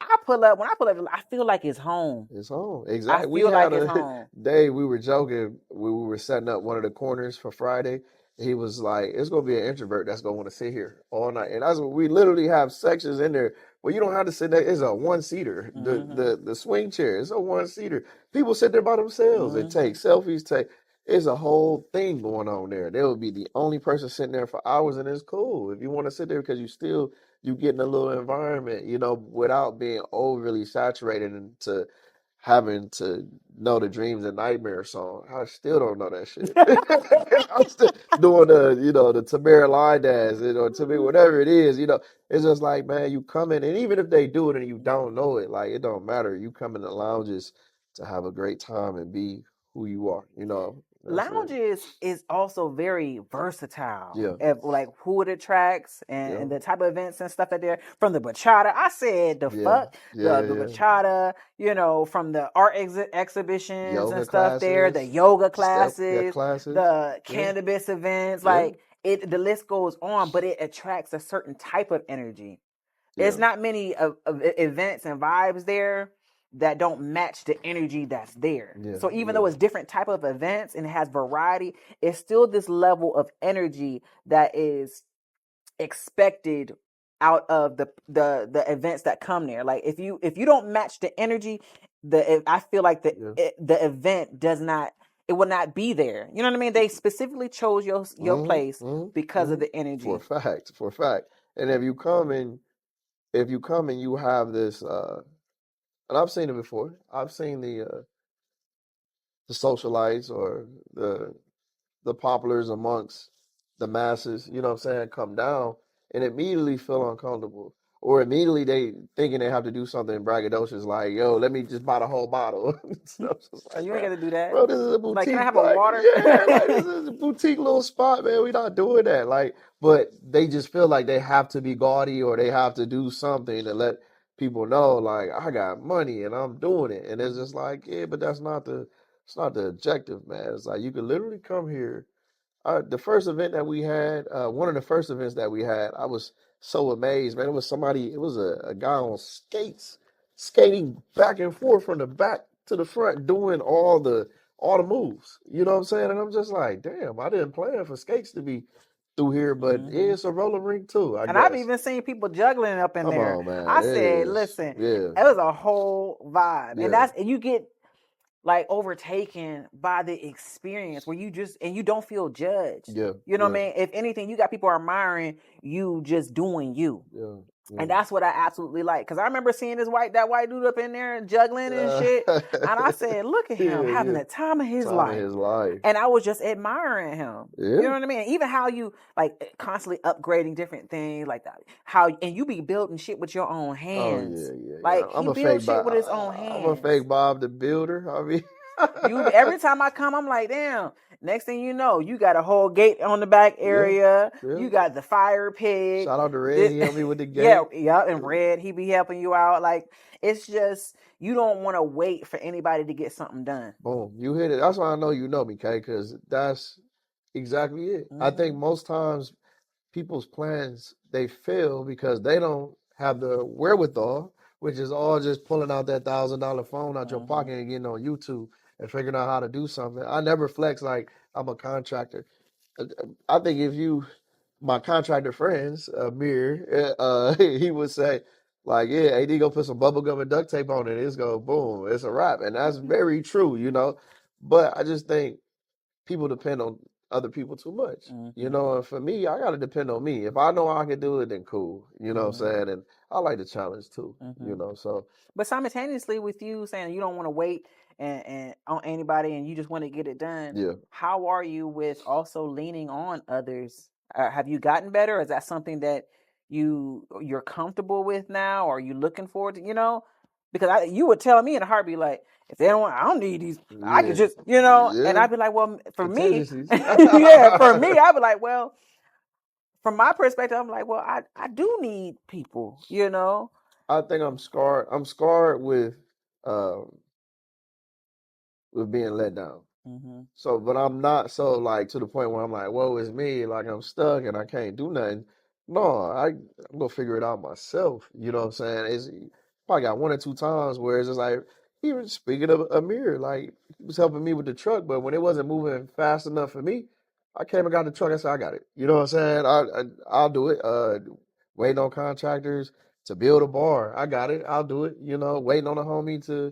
I pull up when I pull up. I feel like it's home. It's home. I Exactly. We feel like had it's a home. day we were joking. We were setting up one of the corners for Friday. He was like, "It's gonna be an introvert that's gonna want to sit here all night." And that's what we literally have sections in there where you don't have to sit there. It's a one seater. The Hmm. the the swing chair. It's a one seater. People sit there by themselves and take Hmm. selfies. It's a whole thing going on there. They will be the only person sitting there for hours, and it's cool if you want to sit there because you still you get in a little environment, you know, without being overly saturated into having to know the Dreams and Nightmares song. I still don't know that shit. I'm still doing the, you know, the Tamara line dance, you know, to me, whatever it is, you know, it's just like, man, you come in, and even if they do it and you don't know it, like, it don't matter. You come in the lounges to have a great time and be who you are, you know. That's it. Lounges is also very versatile. Yeah, Like who it attracts yeah, and the type of events and stuff that they're from the bachata. I said the yeah, fuck yeah, the yeah. bachata, you know, from the art exhibitions and Yoga stuff there, the classes, yoga step, yeah, classes, classes. the Yeah, cannabis events, yeah, like it. The list goes on, but it attracts a certain type of energy. There's yeah, not many of events and vibes there that don't match the energy that's there. yeah, So even yeah, though it's different type of events and it has variety, it's still this level of energy that is expected out of the events that come there. Like if you don't match the energy, I feel like yeah. the event does not, it will not be there. You know what I mean? They specifically chose your Mm-hmm, place mm-hmm, because of mm-hmm. the For a energy. fact, for a fact. And if you come and you have this, and I've seen it before. I've seen the socialites or the populars amongst the masses, you know what I'm saying, come down and immediately feel uncomfortable. Or immediately they thinking they have to do something braggadocious like, yo, let me just buy the whole bottle. So it's just like, You ain't got to do that. bro, this is a Like, can I boutique, have a like, water? yeah, like this is a boutique little spot, man. We not doing that. Like, but they just feel like they have to be gaudy or they have to do something to let people know, like, I got money and I'm doing it. And it's just like, yeah, but it's not the objective, man. It's like you could literally come here. The first event that we had, one of the first events that we had, I was so amazed, man. It was a guy on skates, skating back and forth from the back to the front, doing all the moves. You know what I'm saying? And I'm just like, damn, I didn't plan for skates to be through here, but yeah, Hmm. it's a roller rink too, I And I've guess. even seen people juggling up in Come there. on, man. I It said, is. listen, Yeah, it was a whole vibe. yeah, And you get like overtaken by the experience where you just, and you don't feel judged. yeah, You know what yeah, I mean? If anything, you got people admiring you just doing you. yeah, And yeah. that's what I absolutely like. Cause I remember seeing that white dude up in there and juggling and Yeah, shit. And I said, look at him yeah, having yeah. the time of his Time of life. his life. And I was just admiring him. You Yeah. know what I mean? And even how you like constantly upgrading different things like that. How and you be building shit with your own Oh hands. yeah, yeah, yeah. Like he builds shit with his own I'm a hands. fake Bob the Builder. I mean, You every time I come, I'm like, damn. Next thing you know, you got a whole gate on the back yeah, area. yeah. You got the fire pig. Shout out to Red. This, He helped me with the yeah, gate. yeah, and Red, he be helping you out. Like it's just you don't want to wait for anybody to get something done. Boom, you hit it. That's why I know you know me, Kay, because that's exactly it. I think Hmm. most times people's plans they fail because they don't have the wherewithal, which is all just pulling out that $1,000 phone out your Hmm. pocket and getting on YouTube and figuring out how to do something. I never flex like I'm a contractor. I think if you, my contractor friends, Amir, he would say, like, yeah, AD go put some bubble gum and duct tape on it. It's go boom, it's a wrap, and that's very true, you know. But I just think people depend on other people too much, you Hmm. know. And for me, I gotta depend on me. If I know I can do it, then cool, you know what I'm Hmm. saying. And I like the challenge too, you Hmm. know. So But simultaneously, with you saying you don't want to wait and on anybody, and you just want to get it done, yeah, how are you with also leaning on others? Have you gotten better? Or is that something that you're comfortable with now? Or are you looking forward to? Because you would tell me in a heartbeat, like if they don't want, I don't need these. I could yeah, just, and yeah, I'd be like, well, for me, contingencies. yeah, for me, I'd be like, well, from my perspective, I'm like, well, I do need people. I think I'm scarred. I'm scarred um with being let down. Hmm. So, but I'm not so like to the point where I'm like, woe is me, like I'm stuck and I can't do nothing. No, I'm gonna figure it out myself. You know what I'm saying? It's probably got one or two times where it's just like, even speaking of Amir, like he was helping me with the truck, but when it wasn't moving fast enough for me, I came and got the truck. I said, I got it. You know what I'm saying? I'll do it. Waiting on contractors to build a bar. I got it. I'll do it. You know, waiting on a homie to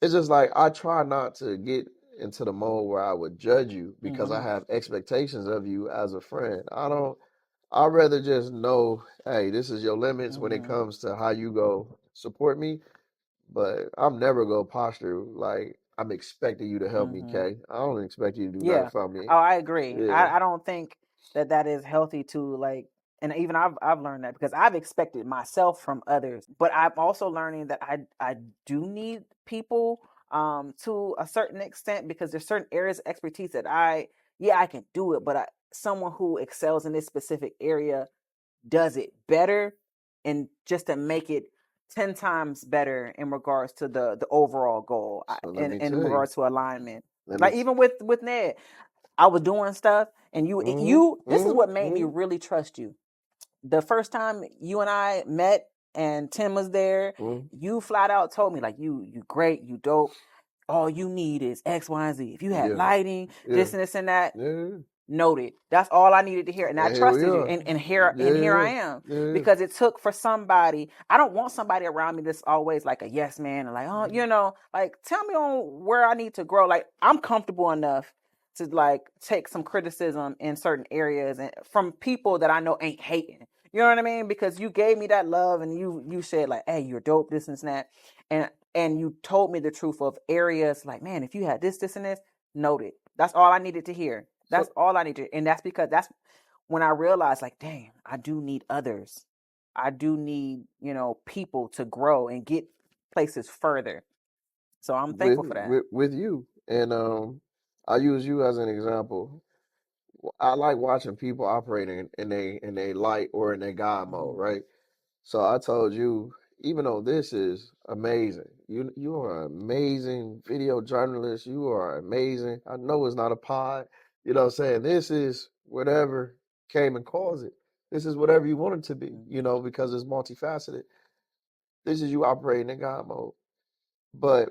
it's just like I try not to get into the mode where I would judge you because I Hmm. have expectations of you as a friend. I don't. I'd rather just know, hey, this is your limits when it Mm-hmm. comes to how you go support me. But I'm never gonna posture like I'm expecting you to help me, Mm-hmm. Kay. I don't expect you to do nothing Yeah. for me. Oh, I agree. Yeah. I don't think that is healthy to like, and even I've learned that because I've expected myself from others, but I'm also learning that I do need people to a certain extent because there's certain areas of expertise that I can do it, but someone who excels in this specific area does it better, and just to make it 10 times better in regards to the overall goal, So let in me in tell you. regards to alignment. Let me. Like even with Ned, I was doing stuff, and this is what made me really trust you. The first time you and I met and Tim was there, you flat out told me like you great, you dope. All you need is X, Y, and Z. If you had Yeah. lighting, Yeah. this and this and that, Yeah. noted. That's all I needed to hear, and I And here we trusted you. are. And here I Yeah. am, Yeah. because it took for somebody. I don't want somebody around me that's always like a yes man and like, oh, like tell me on where I need to grow. Like I'm comfortable enough to like take some criticism in certain areas and from people that I know ain't hating. You know what I mean? Because you gave me that love and you said like, hey, you're dope, this and that, and you told me the truth of areas like, man, if you had this, and this, noted. That's all I needed to hear. That's So all I need to, and that's because that's when I realized, like, dang, I do need others. I do need, people to grow and get places further. So I'm with thankful for that. with you, and I use you as an example. I like watching people operating in a light or in a God mode, Mm-hmm. right? So I told you, even though this is amazing, you are an amazing video journalist. You are amazing. I know it's not a pod. You know what I'm saying? This is whatever came and caused it. This is whatever you want it to be, Mm-hmm. because it's multifaceted. This is you operating in God mode. But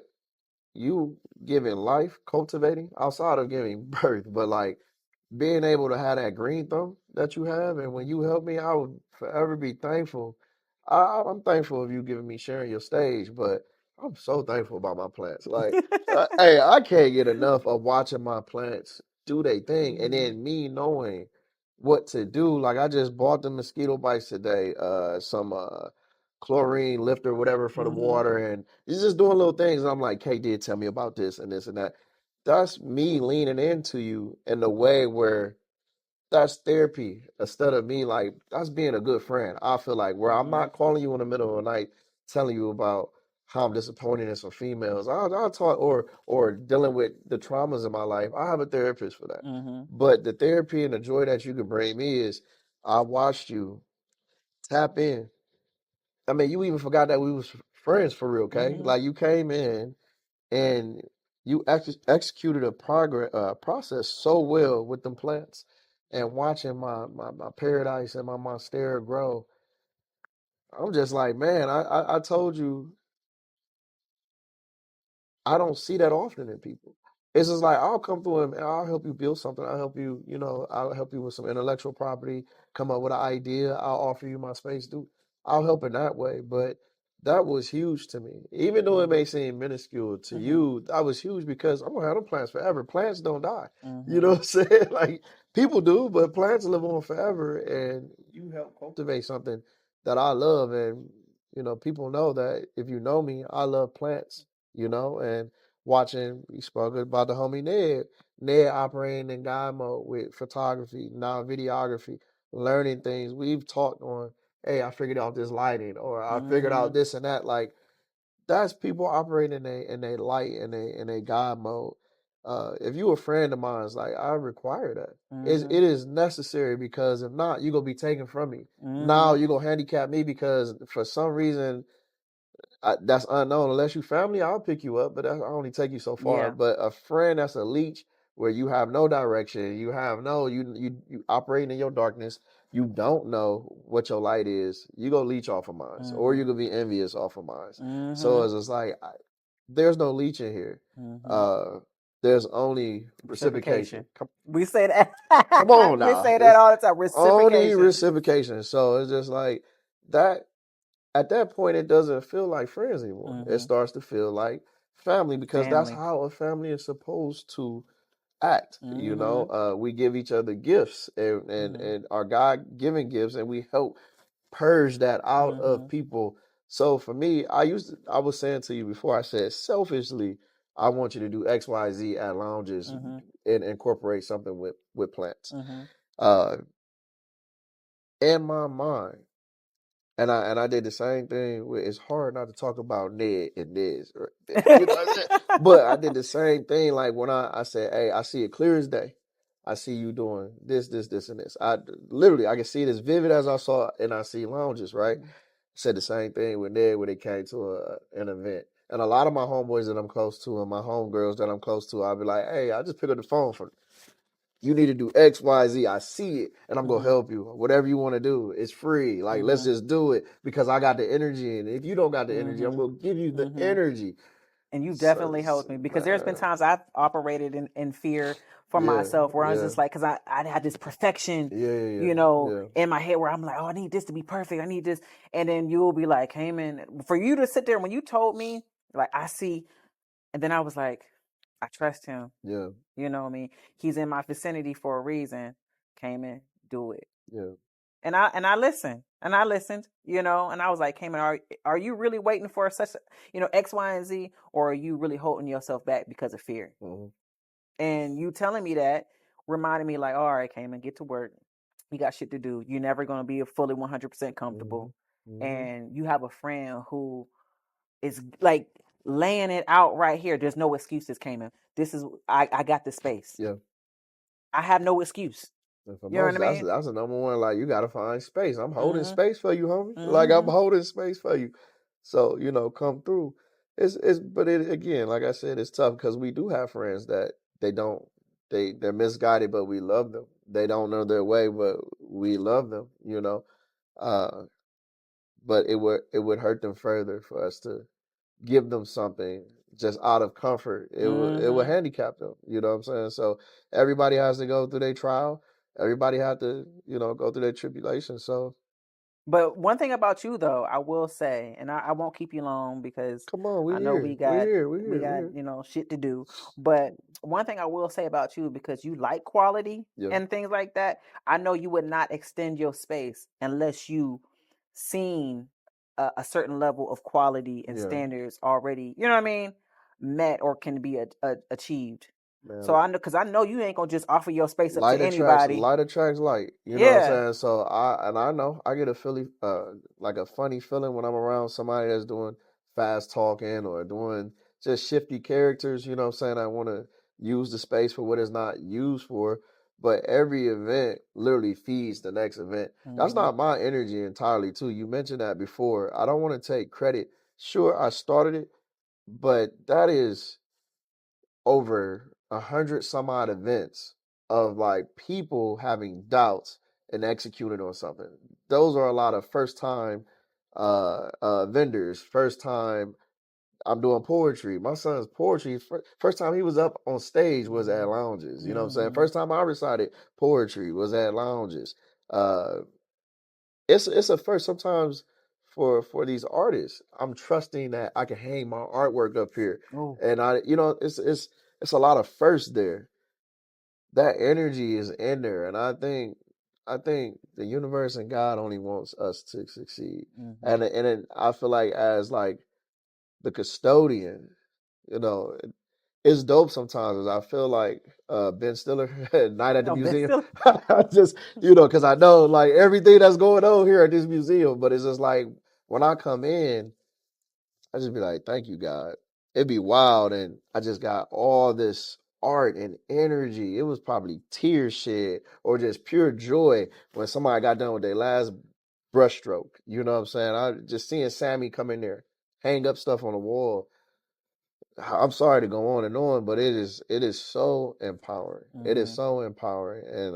you giving life, cultivating outside of giving birth, but like being able to have that green thumb that you have, and when you help me, I would forever be thankful. I'm thankful of you giving me sharing your stage, but I'm so thankful about my plants. Like, hey, I can't get enough of watching my plants do their thing, and Mm-hmm. then me knowing what to do. Like, I just bought the mosquito bites today, some chlorine lifter, whatever, for the Mm-hmm. water, and he's just doing little things. And I'm like, Kay did tell me about this and this and that. That's me leaning into you in the way where that's therapy instead of me like that's being a good friend. I feel like where I'm Mm-hmm. not calling you in the middle of the night telling you about how I'm disappointed in some females. I'll talk or dealing with the traumas in my life. I have a therapist for that. Mm-hmm. But the therapy and the joy that you can bring me is I watched you tap in. I mean, you even forgot that we was friends for real, okay? Mm-hmm. Like you came in and you executed a process so well with them plants, and watching my paradise and my monstera grow. I'm just like, man, I told you I don't see that often in people. It's just like I'll come through and I'll help you build something. I'll help you, I'll help you with some intellectual property, come up with an idea. I'll offer you my space, dude. I'll help in that way. But that was huge to me. Even though it may seem minuscule to Mm-hmm. you, that was huge because I'm gonna have them plants forever. Plants don't die. You know Mm-hmm. what I'm saying? Like people do, but plants live on forever. And you help cultivate something that I love. And people know that if you know me, I love plants, and watching, we spoke about the homie Ned operating in God mode with photography, now videography, learning things. We've talked on, hey, I figured out this lighting, or I figured Mm-hmm. out this and that. Like that's people operating in a light in a God mode. If you a friend of mine, it's like I require that. Mm-hmm. It is necessary because if not, you're gonna be taken from me. Mm-hmm. Now you're gonna handicap me because for some reason that's unknown. Unless you family, I'll pick you up, but I only take you so far. Yeah. But a friend that's a leech, where you have no direction, you have no, you operating in your darkness. You don't know what your light is. You go leech off of mine, or Mm-hmm. you could be envious off of mine. Mm-hmm. So it's just like there's no leeching here. Mm-hmm. Uh, there's only reciprocation. Reciprocation. We say that. Come on We now, say that it's all the time. only Reciprocation. reciprocation. So it's just like that at that point, it doesn't feel like friends anymore. It Mm-hmm. starts to feel like family because that's Family. how a family is supposed to act. Mm-hmm. We give each other gifts and Mm-hmm. and our God-given gifts, and we help purge that out Mm-hmm. of people. So for me, I was saying to you before, I said selfishly, I want you to do X, Y, Z at lounges Mm-hmm. and incorporate something with plants. Mm-hmm. Uh, in my mind, and I did the same thing with, it's hard not to talk about Ned and Nez, you know what I'm saying? But I did the same thing. Like when I said, hey, I see it clear as day. I see you doing this, and this. I literally, I can see it as vivid as I saw it, and I see lounges, right? Said the same thing with Ned when they came to an event. And a lot of my homeboys that I'm close to and my homegirls that I'm close to, I'll be like, hey, I just pick up the phone for you need to do X, Y, Z. I see it, and I'm gonna Mm-hmm. help you. Whatever you want to do, it's free. Like, let's Mm-hmm. just do it because I got the energy. And if you don't got the energy, I'm Mm-hmm. gonna give you the Mm-hmm. energy. And you So, definitely helped me because there's been man, times I've operated in fear for yeah, myself where I was yeah, just like, because I had this perfection, yeah, yeah, you yeah, know, yeah. in my head where I'm like, oh, I need this to be perfect. I need this. And then you'll be like, hey, man, for you to sit there when you told me, like, I see. And then I was like, I trust him. Yeah, You know what I mean? He's in my vicinity for a reason. Came in, do it. yeah. And I listened and I listened, you know, and I was like, Cayman, are you really waiting for such, X, Y, and Z, or are you really holding yourself back because of fear? Mm-hmm, And you telling me that reminded me like, all right, Cayman, get to work. You got shit to do. You're never going to be fully 100% mm-hmm, comfortable. mm-hmm. And you have a friend who is like laying it out right here. There's no excuses, Cayman. I got the space. Yeah. I have no excuse. And for You know what most, I that's mean? that's the number one. Like, you gotta find space. I'm holding Mm-hmm. space for you, homie. Like, I'm Mm-hmm. holding space for you. So, come through. But it again, like I said, it's tough because we do have friends that they don't they're misguided, but we love them. They don't know their way, but we love them. Uh, but it would hurt them further for us to give them something just out of comfort. It would Mm-hmm. handicap them. You know what I'm saying? So everybody has to go through their trial. Everybody had to, go through their tribulation. So But one thing about you though, I will say, and I won't keep you long because come on, we I know here. We here. We here. We here. shit to do. But one thing I will say about you, because you like quality Yeah. and things like that, I know you would not extend your space unless you seen a certain level of quality and Yeah. standards already, you know what I mean, met or can be achieved. So Man, I know, because I know you ain't gonna just offer your space up to light attracts anybody. light attracts light. You know what I'm Yeah. saying? So I know I get a like a funny feeling when I'm around somebody that's doing fast talking or doing just shifty characters, you know what I'm saying? I want to use the space for what it's not used for. But every event literally feeds the next event. That's Mm-hmm. not my energy entirely, too. You mentioned that before. I don't want to take credit. Sure, I started it, but that is over 100 some odd events of like people having doubts and executing on something. Those are a lot of first time vendors, first time. I'm doing poetry. My son's poetry, first time he was up on stage was at lounges. You know what I'm saying? Mm-hmm. First time I recited poetry was at lounges. Uh, it's a first sometimes for these artists. I'm trusting that I can hang my artwork up here, Oh. and it's a lot of firsts there. That energy is in there, and I think the universe and God only wants us to succeed. Mm-hmm. And I feel like as like the custodian, you know, it's dope sometimes. I feel like Ben Stiller at Night at the No, but Museum. still. I just, because I know like everything that's going on here at this museum, but it's just like when I come in, I just be like, thank you, God. It'd be wild. And I just got all this art and energy. It was probably tears shed or just pure joy when somebody got done with their last brushstroke. You know what I'm saying? I just seeing Sammy come in there, hang up stuff on the wall. I'm sorry to go on and on, but it is so empowering. It is Mm-hmm. so empowering, and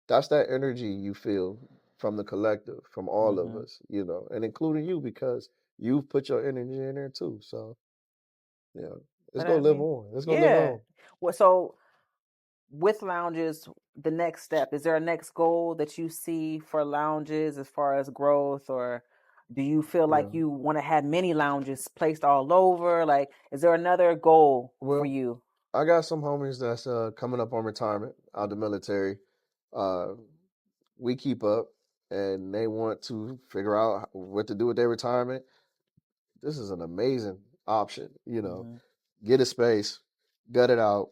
that's that energy you feel from the collective, from all of Mm-hmm. us, and including you because you've put your energy in there too. So yeah, it's But gonna I live mean, on. It's gonna live yeah. on. Well, so with lounges, the next step, is there a next goal that you see for lounges as far as growth, or do you feel Yeah. like you want to have many lounges placed all over? Like, is there another goal for Well, you? I got some homies that's coming up on retirement out the military. Uh, we keep up, and they want to figure out what to do with their retirement. This is an amazing option. Mhm. Get a space, gut it out,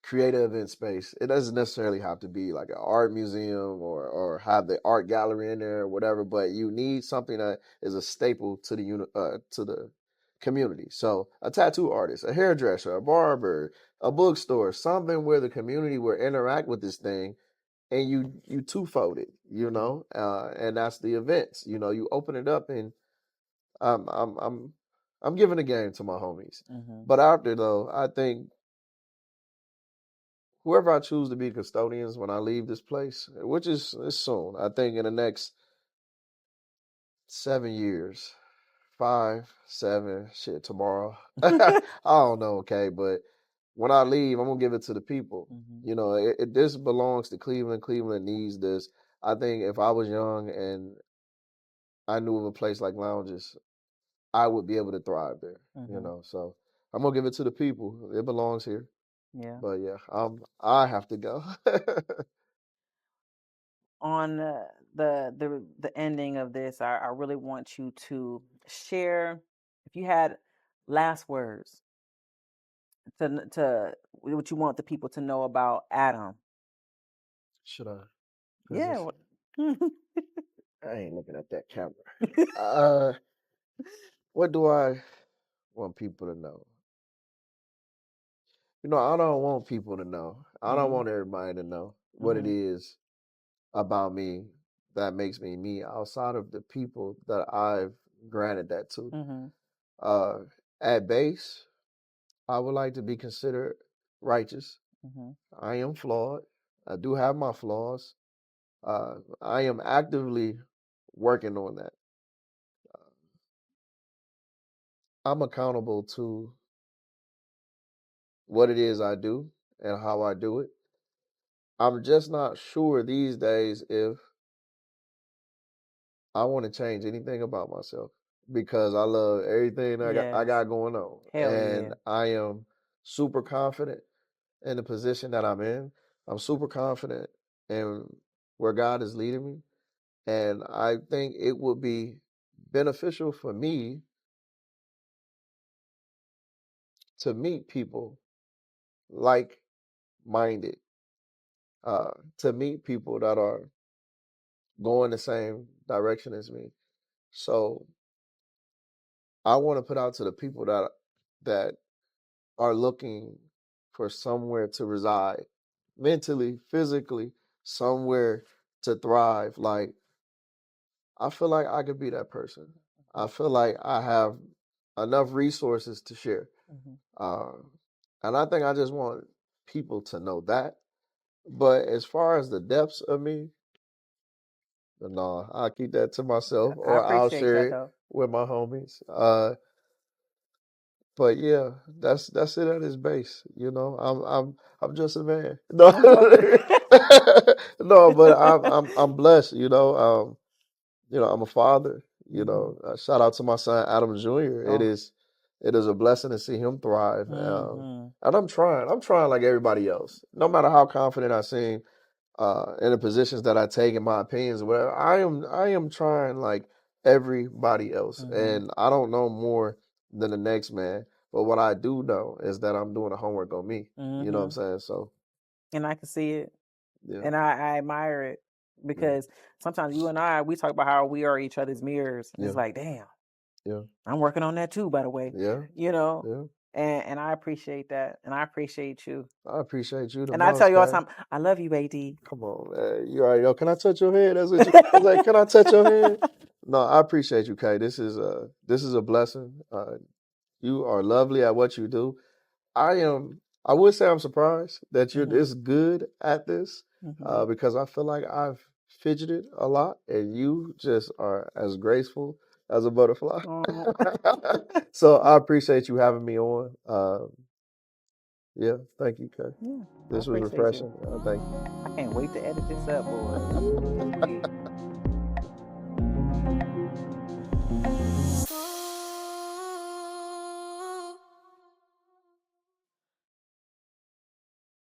create an event space. It doesn't necessarily have to be like an art museum or have the art gallery in there or whatever, but you need something that is a staple to the community. So a tattoo artist, a hairdresser, a barber, a bookstore, something where the community will interact with this thing, and you two-fold it, and that's the events. You open it up, and I'm I'm I'm I'm giving a game to my homies. Mhm. But after though, I think whoever I choose to be custodians when I leave this place, which is soon, I think in the next 7 years, 5, 7, shit, tomorrow. I don't know, okay, but when I leave, I'm gonna give it to the people. Mhm. This belongs to Cleveland. Cleveland needs this. I think if I was young and I knew of a place like Lounges, I would be able to thrive there. Mhm. So I'm gonna give it to the people. It belongs here. Yeah. But yeah, I have to go. On the ending of this, I really want you to share if you had last words to what you want the people to know about Adam. Should I? 'Cause Yeah. it's, what- I ain't looking at that camera. Uh, what do I want people to know? I don't want people to know. I don't Mhm. want everybody to know what it Mhm. is about me that makes me me outside of the people that I've granted that to. Mhm. Uh, at base, I would like to be considered righteous. Mhm. I am flawed. I do have my flaws. I am actively working on that. I'm accountable to what it is I do and how I do it. I'm just not sure these days if I want to change anything about myself because I love everything I Yes. got going on. Hell yeah. And I am super confident in the position that I'm in. I'm super confident in where God is leading me. And I think it would be beneficial for me to meet people like minded, to meet people that are going the same direction as me. So I want to put out to the people that are looking for somewhere to reside, mentally, physically, somewhere to thrive. Like I feel like I could be that person. I feel like I have enough resources to share. Mhm. Uh, and I think I just want people to know that. But as far as the depths of me, no, I'll keep that to myself I or I'll appreciate share that it though. with my homies. But yeah, that's it at its base. I'm just a man. No, I'm fucking. no, but I'm blessed. I'm a father. Mhm. Shout out to my son Adam Jr. It Oh. is it is a blessing to see him thrive. Mhm. And I'm trying. I'm trying like everybody else. No matter how confident I seem, in the positions that I take in my opinions, or whatever, I am trying like everybody else, Mhm. and I don't know more than the next man. But what I do know is that I'm doing the homework on me. You know what I'm Mhm. saying? So And I can see it, yeah, and I admire it yeah, because sometimes you and we talk about how we are each other's mirrors, and yeah, it's like, damn, yeah, I'm working on that too, by the way, yeah, you know. yeah. And I appreciate that, and I appreciate you, I appreciate you the and I tell most, you all the Kay. time, I love you, AD. Come on, man. You already know. Can I touch your head? That's what you. I was like, can I touch your head? No, I appreciate you, Kay. This is a blessing. You are lovely at what you do. I would say I'm surprised that you're Mhm. this good at this, Mhm. because I feel like I've fidgeted a lot, and you just are as graceful as a butterfly. Oh. So I appreciate you having me on. Yeah, thank you, Kay. Yeah, I This was appreciate you. refreshing. Thank you. I can't wait to edit this up, boy.